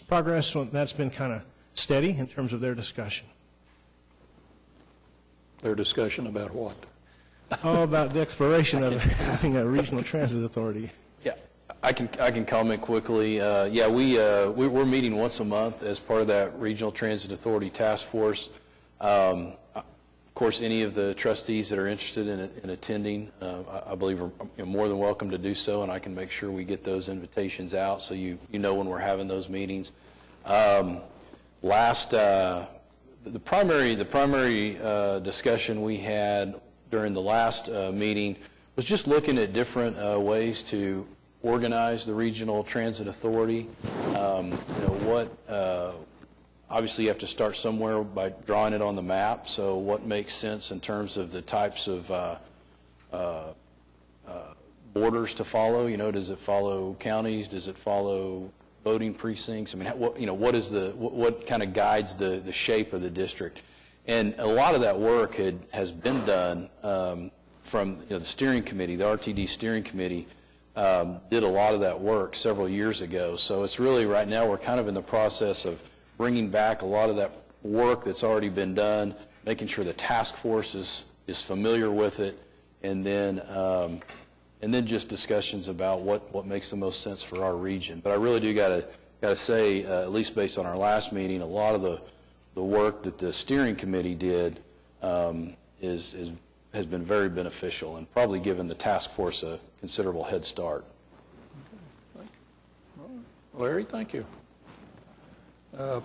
Progress that's been kind of steady in terms of their discussion. Their discussion about what? Oh, about the exploration of having a regional transit authority. Yeah, I can comment quickly. We're meeting once a month as part of that Regional Transit Authority Task Force. Of course, any of the trustees that are interested in attending, I believe are more than welcome to do so, and I can make sure we get those invitations out so you know when we're having those meetings. The primary discussion we had during the last meeting was just looking at different ways to organize the Regional Transit Authority. Obviously, you have to start somewhere by drawing it on the map. So what makes sense in terms of the types of borders to follow? Does it follow counties? Does it follow voting precincts? I mean, what kind of guides the shape of the district? And a lot of that work has been done from the steering committee. The RTD steering committee did a lot of that work several years ago. So it's really right now we're kind of in the process of bringing back a lot of that work that's already been done, making sure the task force is familiar with it, and then just discussions about what makes the most sense for our region. But I really do got to say, at least based on our last meeting, a lot of the work that the steering committee did has been very beneficial and probably given the task force a considerable head start. Larry, thank you.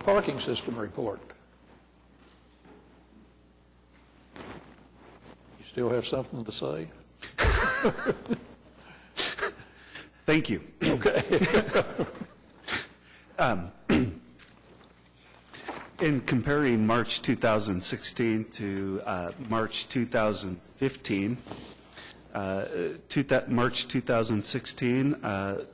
Parking system report. You still have something to say? Thank you. Okay. In comparing March 2016 to March 2015, March 2016,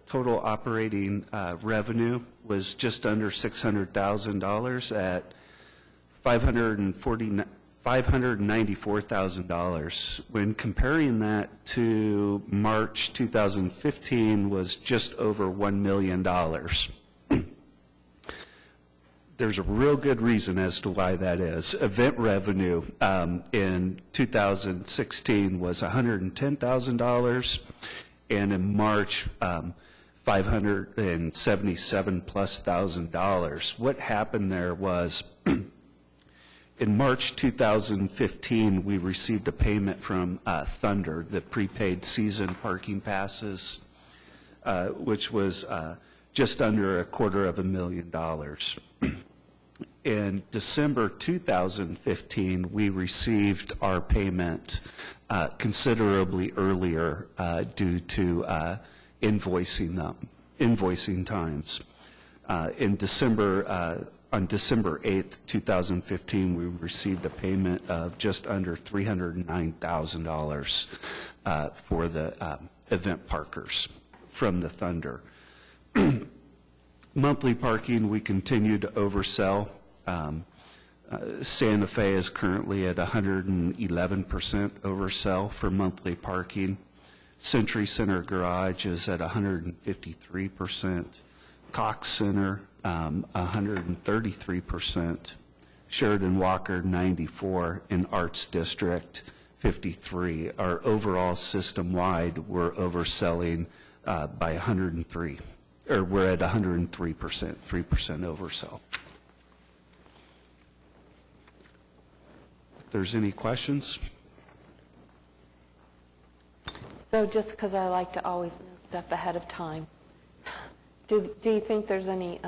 total operating revenue was just under $600,000 at $594,000. When comparing that to March 2015 was just over $1 million. There's a real good reason as to why that is. Event revenue in 2016 was $110,000, and in March, $577,000+. What happened there was, in March 2015, we received a payment from Thunder, the prepaid season parking passes, which was just under $250,000. In December 2015, we received our payment considerably earlier due to invoicing times. On December 8th, 2015, we received a payment of just under $309,000 for the event parkers from the Thunder. Monthly parking, we continue to oversell. Santa Fe is currently at 111% oversell for monthly parking. Century Center Garage is at 153%. Cox Center, 133%. Sheridan Walker, 94%. And Arts District, 53%. Our overall system-wide, we're overselling by 103%. Or we're at 103%, 3% oversell. If there's any questions? So just because I like to always know stuff ahead of time, do you think there's any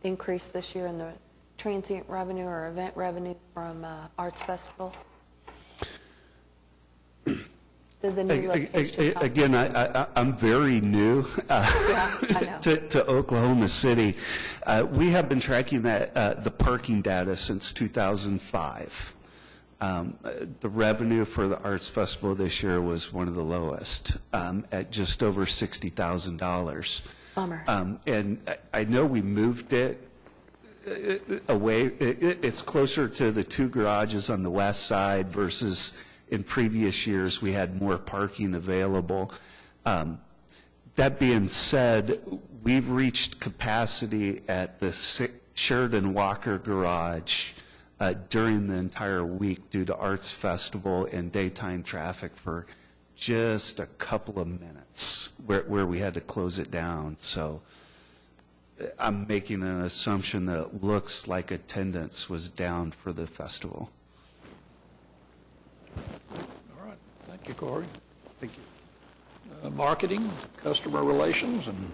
increase this year in the transient revenue or event revenue from Arts Festival? Did the new location come? Again, I'm very new I know. to Oklahoma City. We have been tracking the parking data since 2005. The revenue for the Arts Festival this year was one of the lowest, at just over $60,000. Bummer. And I know we moved it away. It's closer to the two garages on the west side versus in previous years we had more parking available. That being said, we've reached capacity at the Sheridan Walker garage during the entire week due to Arts Festival and daytime traffic for just a couple of minutes where we had to close it down. So I'm making an assumption that it looks like attendance was down for the festival. All right, thank you, Corey. Thank you. Marketing, customer relations, and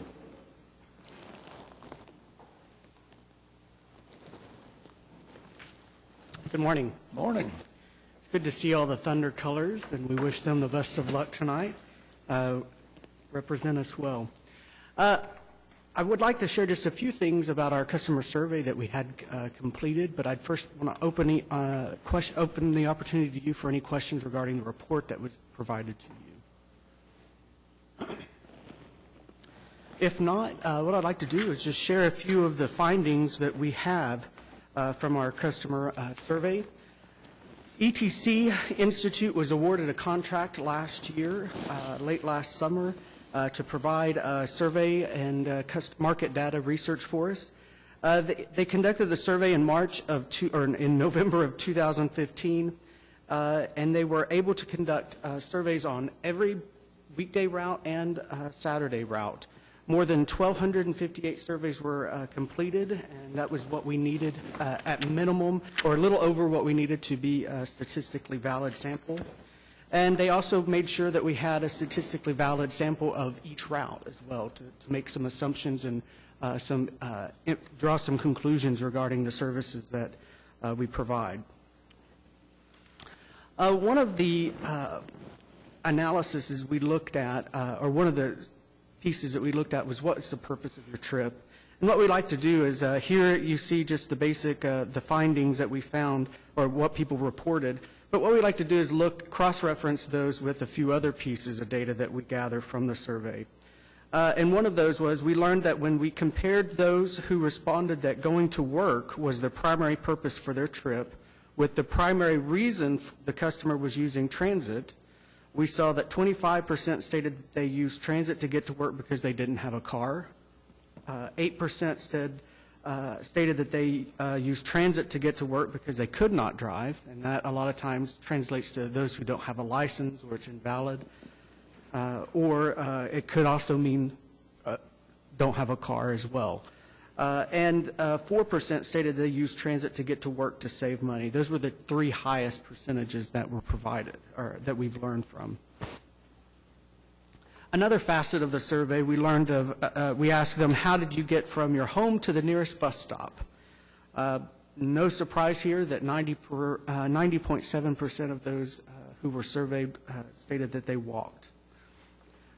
Good morning. morning. It's good to see all the Thunder colors, and we wish them the best of luck tonight. Represent us well. I would like to share just a few things about our customer survey that we had completed, but I'd first want to open the opportunity to you for any questions regarding the report that was provided to you. If not, what I'd like to do is just share a few of the findings that we have from our customer survey. ETC Institute was awarded a contract last year, late last summer, to provide a survey and market data research for us. They conducted the survey in in November of 2015, and they were able to conduct surveys on every weekday route and Saturday route. More than 1,258 surveys were completed, and that was what we needed at minimum, or a little over what we needed to be a statistically valid sample. And they also made sure that we had a statistically valid sample of each route as well to make some assumptions and draw some conclusions regarding the services that we provide. One of the analyses we looked at, or one of the pieces that we looked at was what's the purpose of your trip. And what we like to do is here you see just the basic, the findings that we found or what people reported. But what we like to do is cross-reference those with a few other pieces of data that we gather from the survey. And one of those was we learned that when we compared those who responded that going to work was the primary purpose for their trip with the primary reason the customer was using transit, we saw that 25% stated they used transit to get to work because they didn't have a car. 8% stated that they used transit to get to work because they could not drive, and that a lot of times translates to those who don't have a license or it's invalid. Or it could also mean don't have a car as well. And 4% stated they used transit to get to work to save money. Those were the three highest percentages that were provided, or that we've learned from. Another facet of the survey we learned of, we asked them, how did you get from your home to the nearest bus stop? No surprise here that 90.7% of those who were surveyed stated that they walked.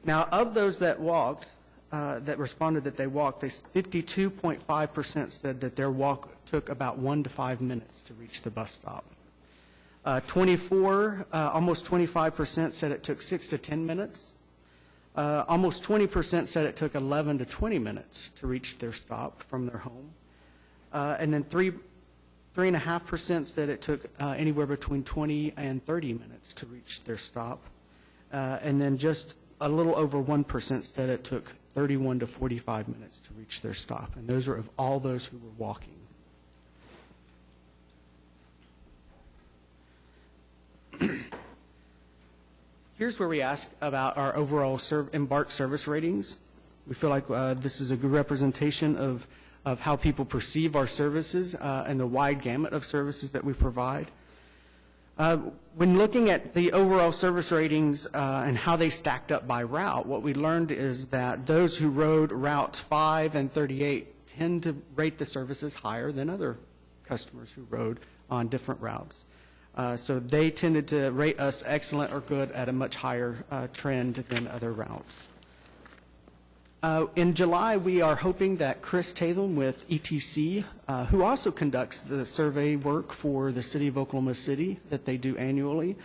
Now, of those that walked, that responded that they walked, 52.5% said that their walk took about 1 to 5 minutes to reach the bus stop. Almost 25% said it took 6 to 10 minutes. Almost 20% said it took 11 to 20 minutes to reach their stop from their home. And then 3.5% said it took anywhere between 20 and 30 minutes to reach their stop. And then just a little over 1% said it took 31 to 45 minutes to reach their stop. And those are of all those who were walking. Here's where we ask about our overall embark service ratings. We feel like this is a good representation of how people perceive our services and the wide gamut of services that we provide. When looking at the overall service ratings and how they stacked up by route, what we learned is that those who rode routes 5 and 38 tend to rate the services higher than other customers who rode on different routes. So they tended to rate us excellent or good at a much higher trend than other routes. In July, we are hoping that Chris Tatham with ETC, who also conducts the survey work for the City of Oklahoma City that they do annually,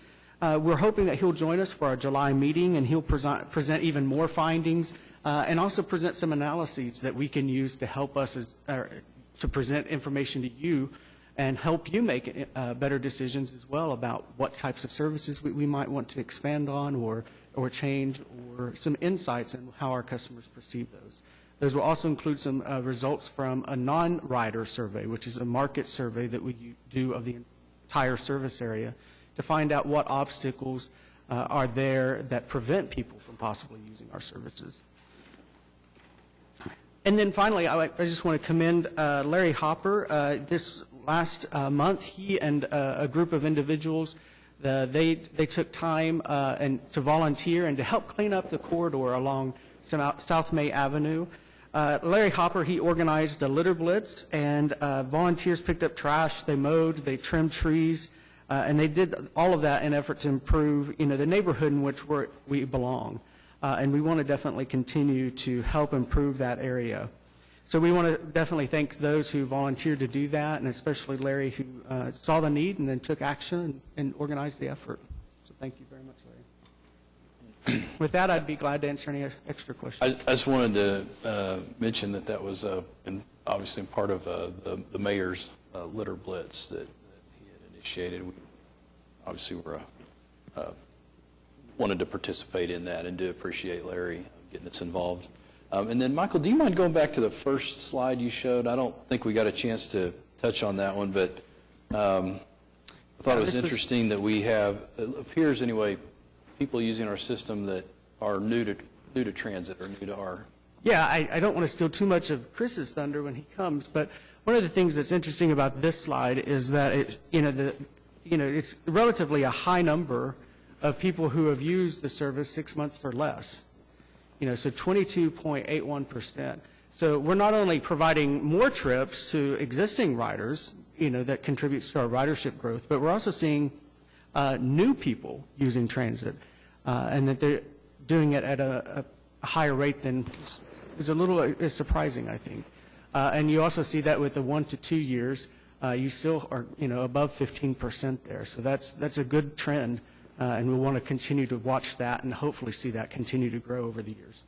we're hoping that he'll join us for our July meeting, and he'll present even more findings and also present some analyses that we can use to help us to present information to you and help you make better decisions as well about what types of services we might want to expand on or change, or some insights in how our customers perceive those. Those will also include some results from a non-rider survey, which is a market survey that we do of the entire service area to find out what obstacles are there that prevent people from possibly using our services. And then finally, I just want to commend Larry Hopper. This last month, he and a group of individuals, they took time to volunteer and to help clean up the corridor along South May Avenue. Larry Hopper, he organized a litter blitz, and volunteers picked up trash, they mowed, they trimmed trees, and they did all of that in an effort to improve, the neighborhood in which we belong. And we want to definitely continue to help improve that area. So we want to definitely thank those who volunteered to do that, and especially Larry, who saw the need and then took action and organized the effort. So thank you very much, Larry. With that, I'd be glad to answer any extra questions. I just wanted to mention that was obviously part of the mayor's litter blitz that he had initiated. We obviously wanted to participate in that and do appreciate Larry getting us involved. And then, Michael, do you mind going back to the first slide you showed? I don't think we got a chance to touch on that one, but I thought it was interesting that we have, it appears anyway, people using our system that are new to transit or new to our... Yeah, I don't want to steal too much of Chris's thunder when he comes, but one of the things that's interesting about this slide is that it's relatively a high number of people who have used the service 6 months or less. So 22.81%. So we're not only providing more trips to existing riders, that contributes to our ridership growth, but we're also seeing new people using transit, and that they're doing it at a higher rate than is surprising, I think. And you also see that with the 1 to 2 years, you still are, above 15% there. So that's a good trend. And we want to continue to watch that and hopefully see that continue to grow over the years.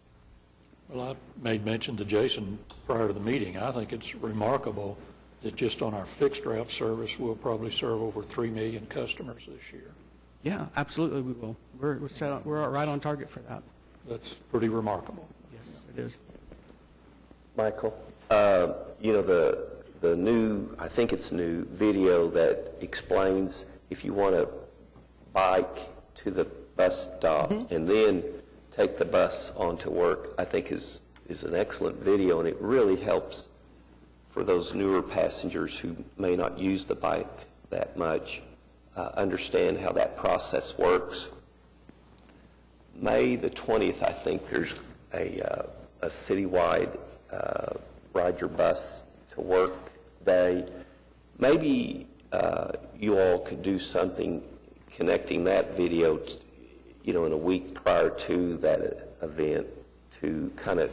Well, I made mention to Jason prior to the meeting. I think it's remarkable that just on our fixed route service, we'll probably serve over 3 million customers this year. Yeah, absolutely we will. We're right on target for that. That's pretty remarkable. Yes, it is. Michael, the new, I think it's new, video that explains if you want to bike to the bus stop and then take the bus on to work, I think is an excellent video, and it really helps for those newer passengers who may not use the bike that much, understand how that process works. May the 20th, I think there's a citywide ride your bus to work day. Maybe you all could do something connecting that video, in a week prior to that event to kind of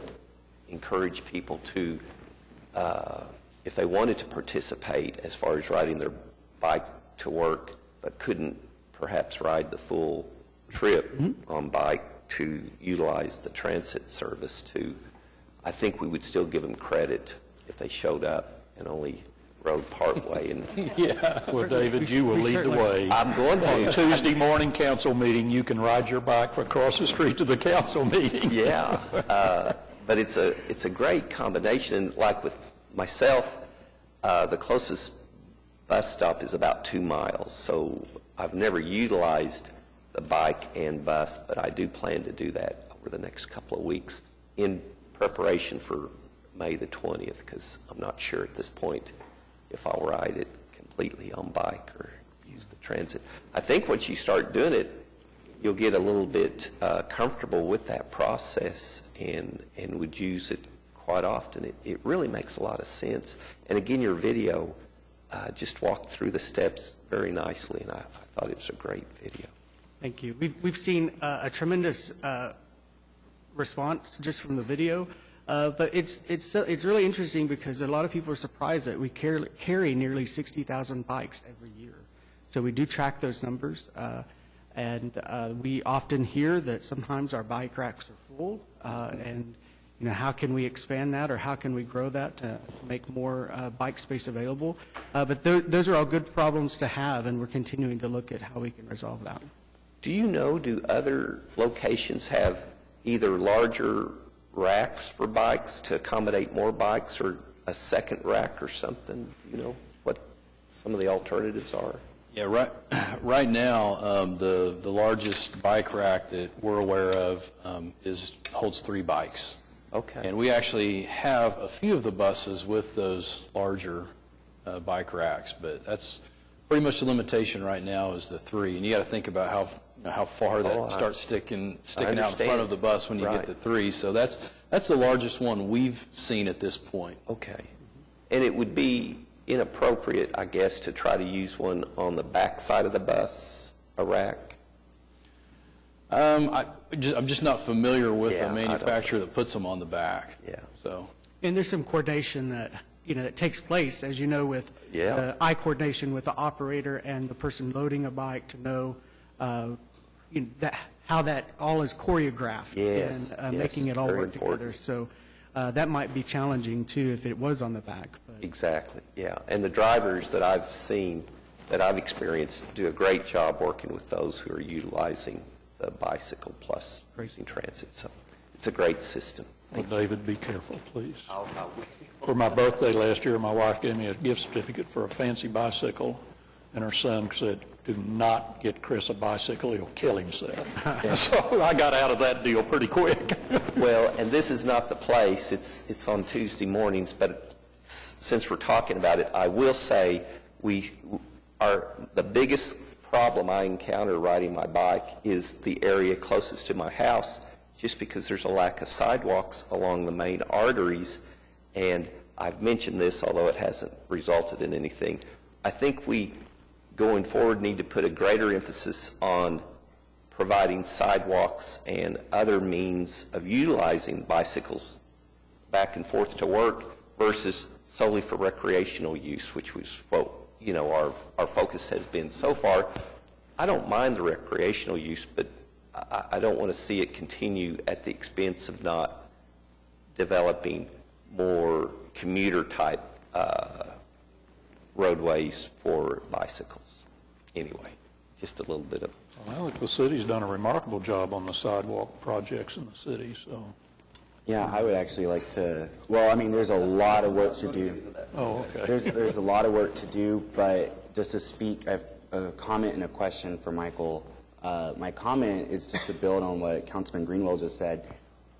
encourage people to, if they wanted to participate as far as riding their bike to work, but couldn't perhaps ride the full trip on bike, to utilize the transit service to, I think we would still give them credit if they showed up and only rode part way. And yeah. Well, David, you will lead the way. I'm going to. On Tuesday morning council meeting, you can ride your bike across the street to the council meeting. Yeah. But it's a great combination. And like with myself, the closest bus stop is about 2 miles. So I've never utilized the bike and bus, but I do plan to do that over the next couple of weeks in preparation for May the 20th, because I'm not sure at this point if I'll ride it completely on bike or use use the transit. I think once you start doing it, you'll get a little bit comfortable with that process and would use it quite often. It really makes a lot of sense. And again, your video just walked through the steps very nicely, and I thought it was a great video. Thank you. We've seen a tremendous response just from the video, but it's really interesting because a lot of people are surprised that we carry nearly 60,000 bikes every year. So we do track those numbers, and we often hear that sometimes our bike racks are full, and how can we expand that or how can we grow that to make more bike space available? But those are all good problems to have, and we're continuing to look at how we can resolve that. Do you know, do other locations have either larger racks for bikes to accommodate more bikes or a second rack or something? Do you know what some of the alternatives are? Yeah, right now, the largest bike rack that we're aware of holds 3 bikes. Okay. And we actually have a few of the buses with those larger bike racks, but that's pretty much the limitation right now is the 3. And you got to think about how far that starts sticking out in front of the bus when you get the 3. So that's the largest one we've seen at this point. Okay. And it would be inappropriate, I guess, to try to use one on the back side of the bus, a rack? I'm just not familiar with a manufacturer that puts them on the back. Yeah. So. And there's some coordination that that takes place, as you know, with eye coordination with the operator and the person loading a bike to know how that all is choreographed and making it all work together. So that might be challenging too if it was on the back. But. Exactly. Yeah. And the drivers that I've seen, that I've experienced, do a great job working with those who are utilizing the bicycle plus using transit. So it's a great system. Well, David, be careful, please. For my birthday last year, my wife gave me a gift certificate for a fancy bicycle, and her son said, "Do not get Chris a bicycle, he'll kill himself." So I got out of that deal pretty quick. Well, and this is not the place. It's on Tuesday mornings, but since we're talking about it, I will say the biggest problem I encounter riding my bike is the area closest to my house, just because there's a lack of sidewalks along the main arteries. And I've mentioned this, although it hasn't resulted in anything. I think we, going forward, need to put a greater emphasis on providing sidewalks and other means of utilizing bicycles back and forth to work versus solely for recreational use, which was what our focus has been so far. I don't mind the recreational use, but I don't want to see it continue at the expense of not developing more commuter-type roadways for bicycles. Anyway, just a little bit of... Well, I think the city's done a remarkable job on the sidewalk projects in the city, so... Yeah, I would actually like to, well, I mean, there's a lot of work to do. Oh, okay. There's a lot of work to do, but just to speak, I have a comment and a question for Michael. My comment is just to build on what Councilman Greenwell just said.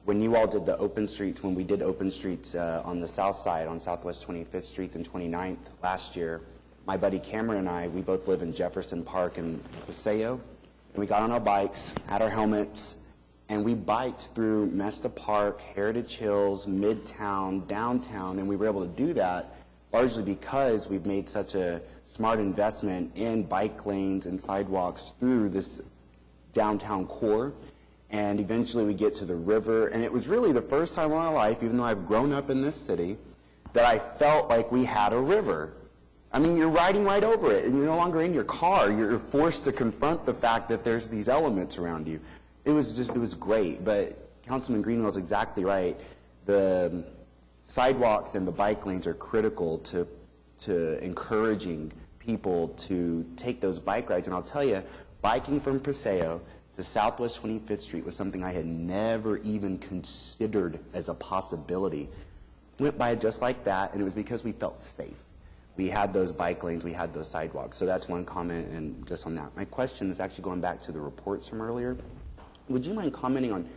When you all did the open streets, when we did open streets on the south side, on Southwest 25th Street and 29th last year, my buddy Cameron and I, we both live in Jefferson Park in Paseo, and we got on our bikes, had our helmets, and we biked through Mesta Park, Heritage Hills, Midtown, downtown, and we were able to do that largely because we've made such a smart investment in bike lanes and sidewalks through this downtown core. And eventually we get to the river, and it was really the first time in my life, even though I've grown up in this city, that I felt like we had a river. I mean, you're riding right over it, and you're no longer in your car. You're forced to confront the fact that there's these elements around you. It was great, but Councilman Greenwell's exactly right. The sidewalks and the bike lanes are critical to encouraging people to take those bike rides. And I'll tell you, biking from Paseo to Southwest 25th Street was something I had never even considered as a possibility. Went by just like that, and it was because we felt safe. We had those bike lanes, we had those sidewalks. So that's one comment, and just on that. My question is actually going back to the reports from earlier. Would you mind commenting on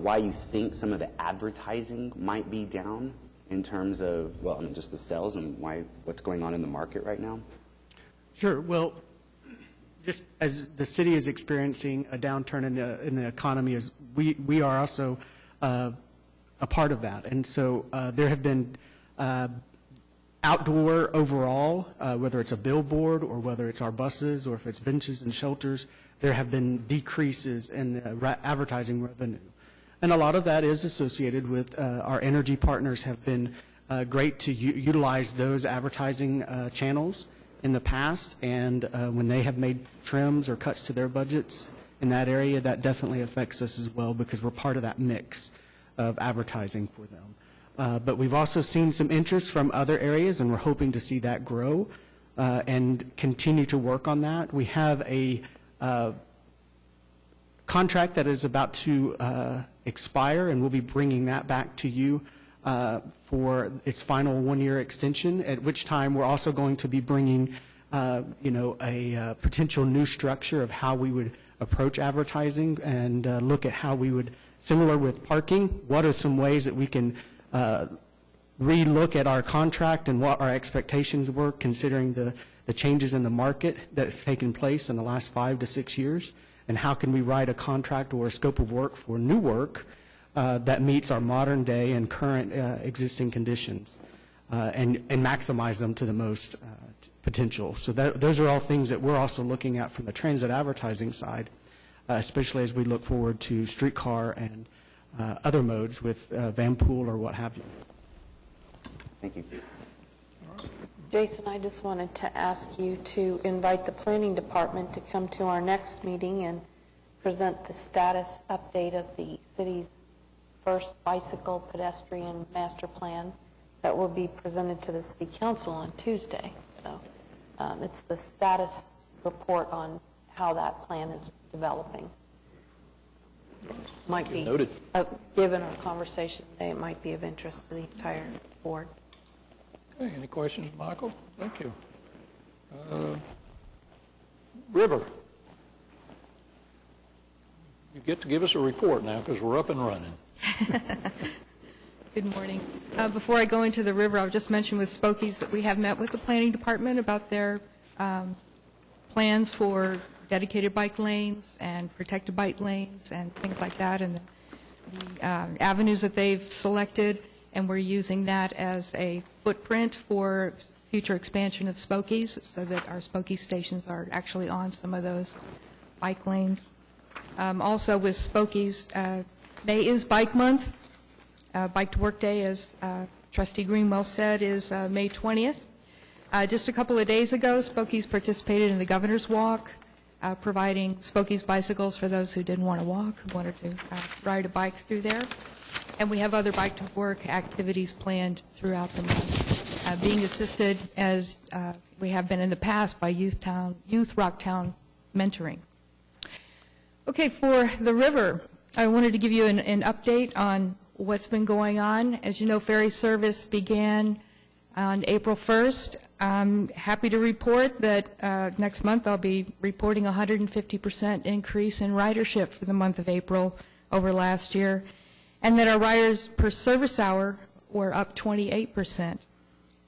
why you think some of the advertising might be down in terms of, well, I mean, just the sales and what's going on in the market right now? Sure. Well, just as the city is experiencing a downturn in the economy, as we are also a part of that. And so there have been outdoor overall, whether it's a billboard or whether it's our buses or if it's benches and shelters, there have been decreases in the advertising revenue. And a lot of that is associated with our energy partners have been great to utilize those advertising channels in the past, and when they have made trims or cuts to their budgets in that area, that definitely affects us as well because we're part of that mix of advertising for them. But we've also seen some interest from other areas, and we're hoping to see that grow and continue to work on that. We have a contract that is about to expire, and we'll be bringing that back to you for its final one-year extension, at which time we're also going to be bringing, a potential new structure of how we would approach advertising and look at how we would, similar with parking, what are some ways that we can re-look at our contract and what our expectations were considering the changes in the market that has taken place in the last 5 to 6 years, and how can we write a contract or a scope of work for new work that meets our modern day and current existing conditions and maximize them to the most potential. So those are all things that we're also looking at from the transit advertising side, especially as we look forward to streetcar and other modes with van pool or what have you. Thank you. Jason, I just wanted to ask you to invite the planning department to come to our next meeting and present the status update of the city's first bicycle pedestrian master plan that will be presented to the city council on Tuesday. So it's the status report on how that plan is developing. Might be, Noted. Given our conversation today, it might be of interest to the entire board. Okay, any questions, Michael? Thank you. River. You get to give us a report now because we're up and running. Good morning. Before I go into the river, I'll just mention with Spokies that we have met with the planning department about their plans for dedicated bike lanes and protected bike lanes and things like that, and the avenues that they've selected, and we're using that as a footprint for future expansion of Spokies so that our Spokey stations are actually on some of those bike lanes. Also with Spokies, May is Bike Month. Bike to Work Day, as Trustee Greenwell said, is May 20th. Just a couple of days ago, Spokies participated in the Governor's Walk, providing Spokies bicycles for those who didn't want to walk, who wanted to ride a bike through there. And we have other Bike to Work activities planned throughout the month, being assisted, as we have been in the past, by Youth Rocktown mentoring. Okay, for the river, I wanted to give you an update on what's been going on. As you know, ferry service began on April 1st. I'm happy to report that next month I'll be reporting 150% increase in ridership for the month of April over last year, and that our riders per service hour were up 28%.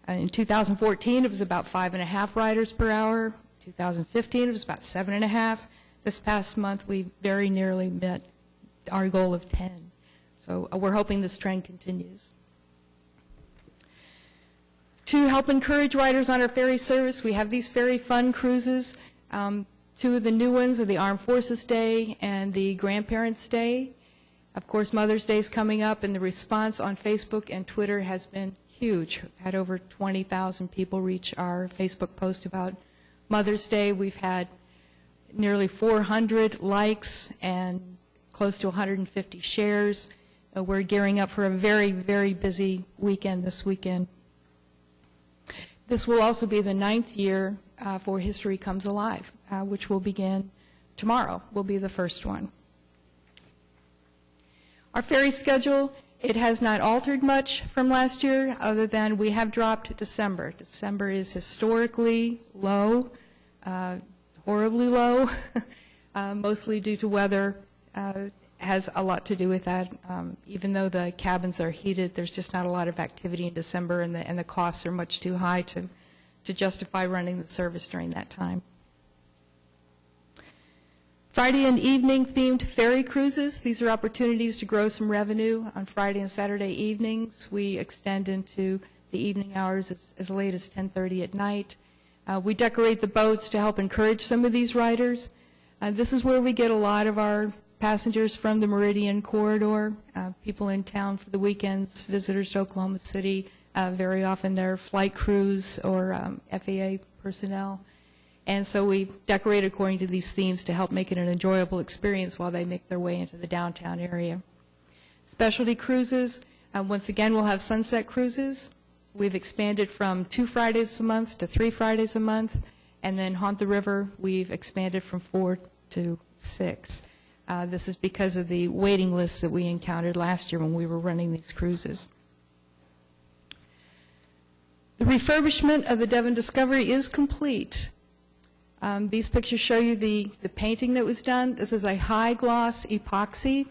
In 2014, it was about 5.5 riders per hour. 2015, it was about 7.5. This past month, we very nearly met our goal of 10. So we're hoping this trend continues. To help encourage riders on our ferry service, we have these ferry fun cruises. Two of the new ones are the Armed Forces Day and the Grandparents' Day. Of course, Mother's Day is coming up, and the response on Facebook and Twitter has been huge. We've had over 20,000 people reach our Facebook post about Mother's Day. We've had nearly 400 likes and close to 150 shares. We're gearing up for a very, very busy weekend this weekend. This will also be the 9th year for History Comes Alive, which will begin tomorrow, will be the first one. Our ferry schedule, it has not altered much from last year, other than we have dropped December. December is historically low, horribly low, mostly due to weather. Has a lot to do with that. Even though the cabins are heated, there's just not a lot of activity in December, and the costs are much too high to justify running the service during that time. Friday and evening themed ferry cruises. These are opportunities to grow some revenue on Friday and Saturday evenings. We extend into the evening hours as late as 10:30 at night. We decorate the boats to help encourage some of these riders. This is where we get a lot of our passengers from the Meridian Corridor, people in town for the weekends, visitors to Oklahoma City. Very often they're flight crews or FAA personnel. And so we decorate according to these themes to help make it an enjoyable experience while they make their way into the downtown area. Specialty cruises, once again, we'll have sunset cruises. We've expanded from 2 Fridays a month to 3 Fridays a month. And then Haunt the River, we've expanded from 4 to 6. This is because of the waiting lists that we encountered last year when we were running these cruises. The refurbishment of the Devon Discovery is complete. These pictures show you the painting that was done. This is a high gloss epoxy.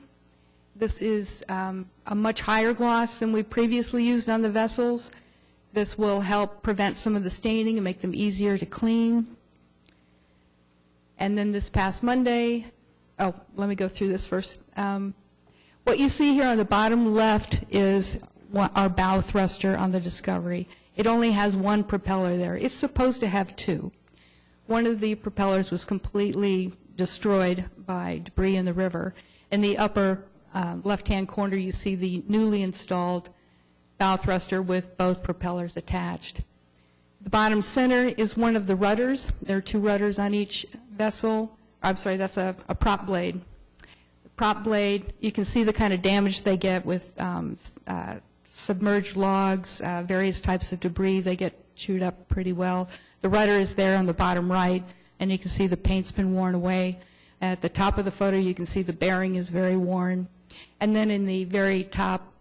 This is a much higher gloss than we previously used on the vessels. This will help prevent some of the staining and make them easier to clean. And then this past Monday, let me go through this first. What you see here on the bottom left is our bow thruster on the Discovery. It only has one propeller there. It's supposed to have 2. One of the propellers was completely destroyed by debris in the river. In the upper left-hand corner, you see the newly installed bow thruster with both propellers attached. The bottom center is one of the rudders. There are 2 rudders on each vessel. I'm sorry, that's a prop blade. The prop blade, you can see the kind of damage they get with submerged logs, various types of debris. They get chewed up pretty well. The rudder is there on the bottom right, and you can see the paint's been worn away. At the top of the photo, you can see the bearing is very worn. And then in the very top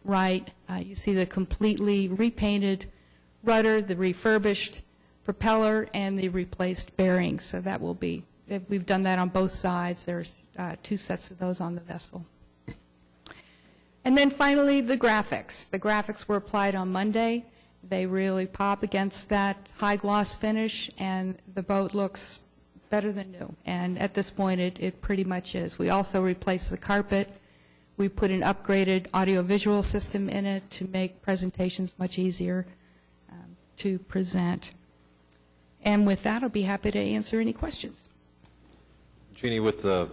right, you see the completely repainted rudder, the refurbished propeller, and the replaced bearing. So that will be, we've done that on both sides. There's 2 sets of those on the vessel. And then finally, the graphics. The graphics were applied on Monday. They really pop against that high gloss finish, and the boat looks better than new. And at this point, it pretty much is. We also replaced the carpet. We put an upgraded audiovisual system in it to make presentations much easier to present. And with that, I'll be happy to answer any questions. Jeannie, with the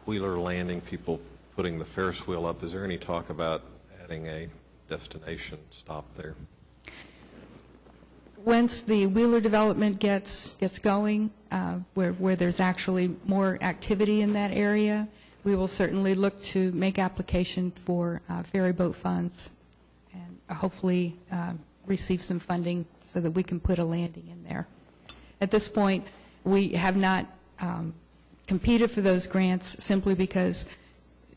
Wheeler Landing people putting the Ferris wheel up, is there any talk about adding a destination stop there? Once the Wheeler development gets going, where there's actually more activity in that area, we will certainly look to make application for ferry boat funds and hopefully receive some funding so that we can put a landing in there. At this point, we have not competed for those grants simply because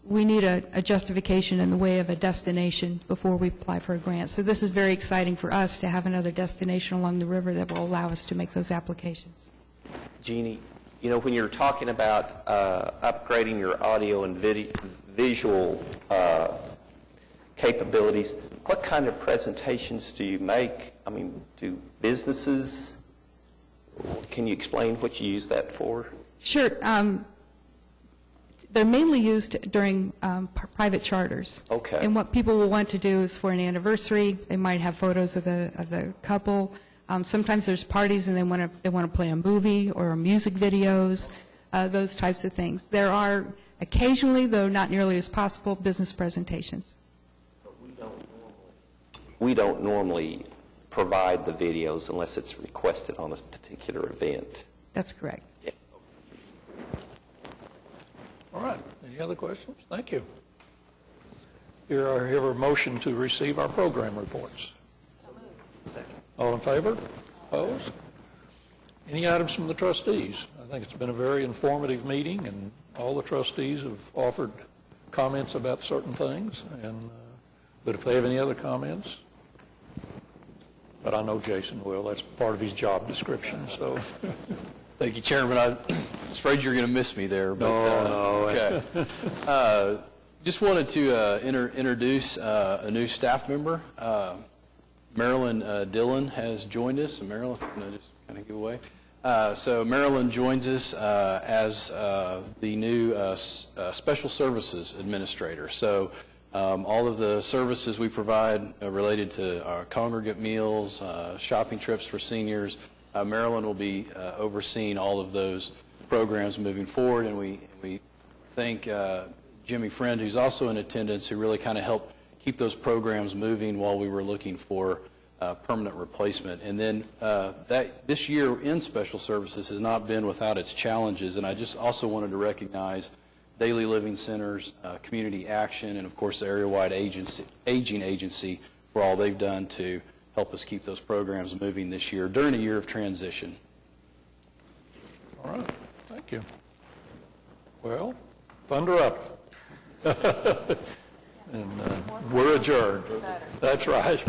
we need a justification in the way of a destination before we apply for a grant. So this is very exciting for us to have another destination along the river that will allow us to make those applications. Jeannie, you know, when you're talking about upgrading your audio and visual capabilities, what kind of presentations do you make? I mean, do businesses, can you explain what you use that for? Sure. They're mainly used during private charters. Okay. And what people will want to do is for an anniversary, they might have photos of the couple. Sometimes there's parties and they want to play a movie or music videos, those types of things. There are occasionally, though not nearly as possible, business presentations. But we don't normally provide the videos unless it's requested on a particular event. That's correct. Yeah. All right. Any other questions? Thank you. Here I hear a motion to receive our program reports. Second. All in favor? Opposed? Any items from the trustees? I think it's been a very informative meeting, and all the trustees have offered comments about certain things. But if they have any other comments, but I know Jason will. That's part of his job description. So. Thank you, Chairman. I was afraid you were going to miss me there. But, no. Okay. Just wanted to introduce a new staff member. Marilyn Dillon has joined us. And Marilyn, just kind of give away. So Marilyn joins us as the new Special Services Administrator. So all of the services we provide related to our congregate meals, shopping trips for seniors, Marilyn will be overseeing all of those programs moving forward, and we thank Jimmy Friend, who's also in attendance, who really kind of helped keep those programs moving while we were looking for permanent replacement. And then this year in Special Services has not been without its challenges, and I just also wanted to recognize Daily Living Centers, Community Action, and of course the Area-Wide Aging Agency for all they've done to help us keep those programs moving this year during a year of transition. All right, thank you. Well, thunder up. And we're adjourned. That's right.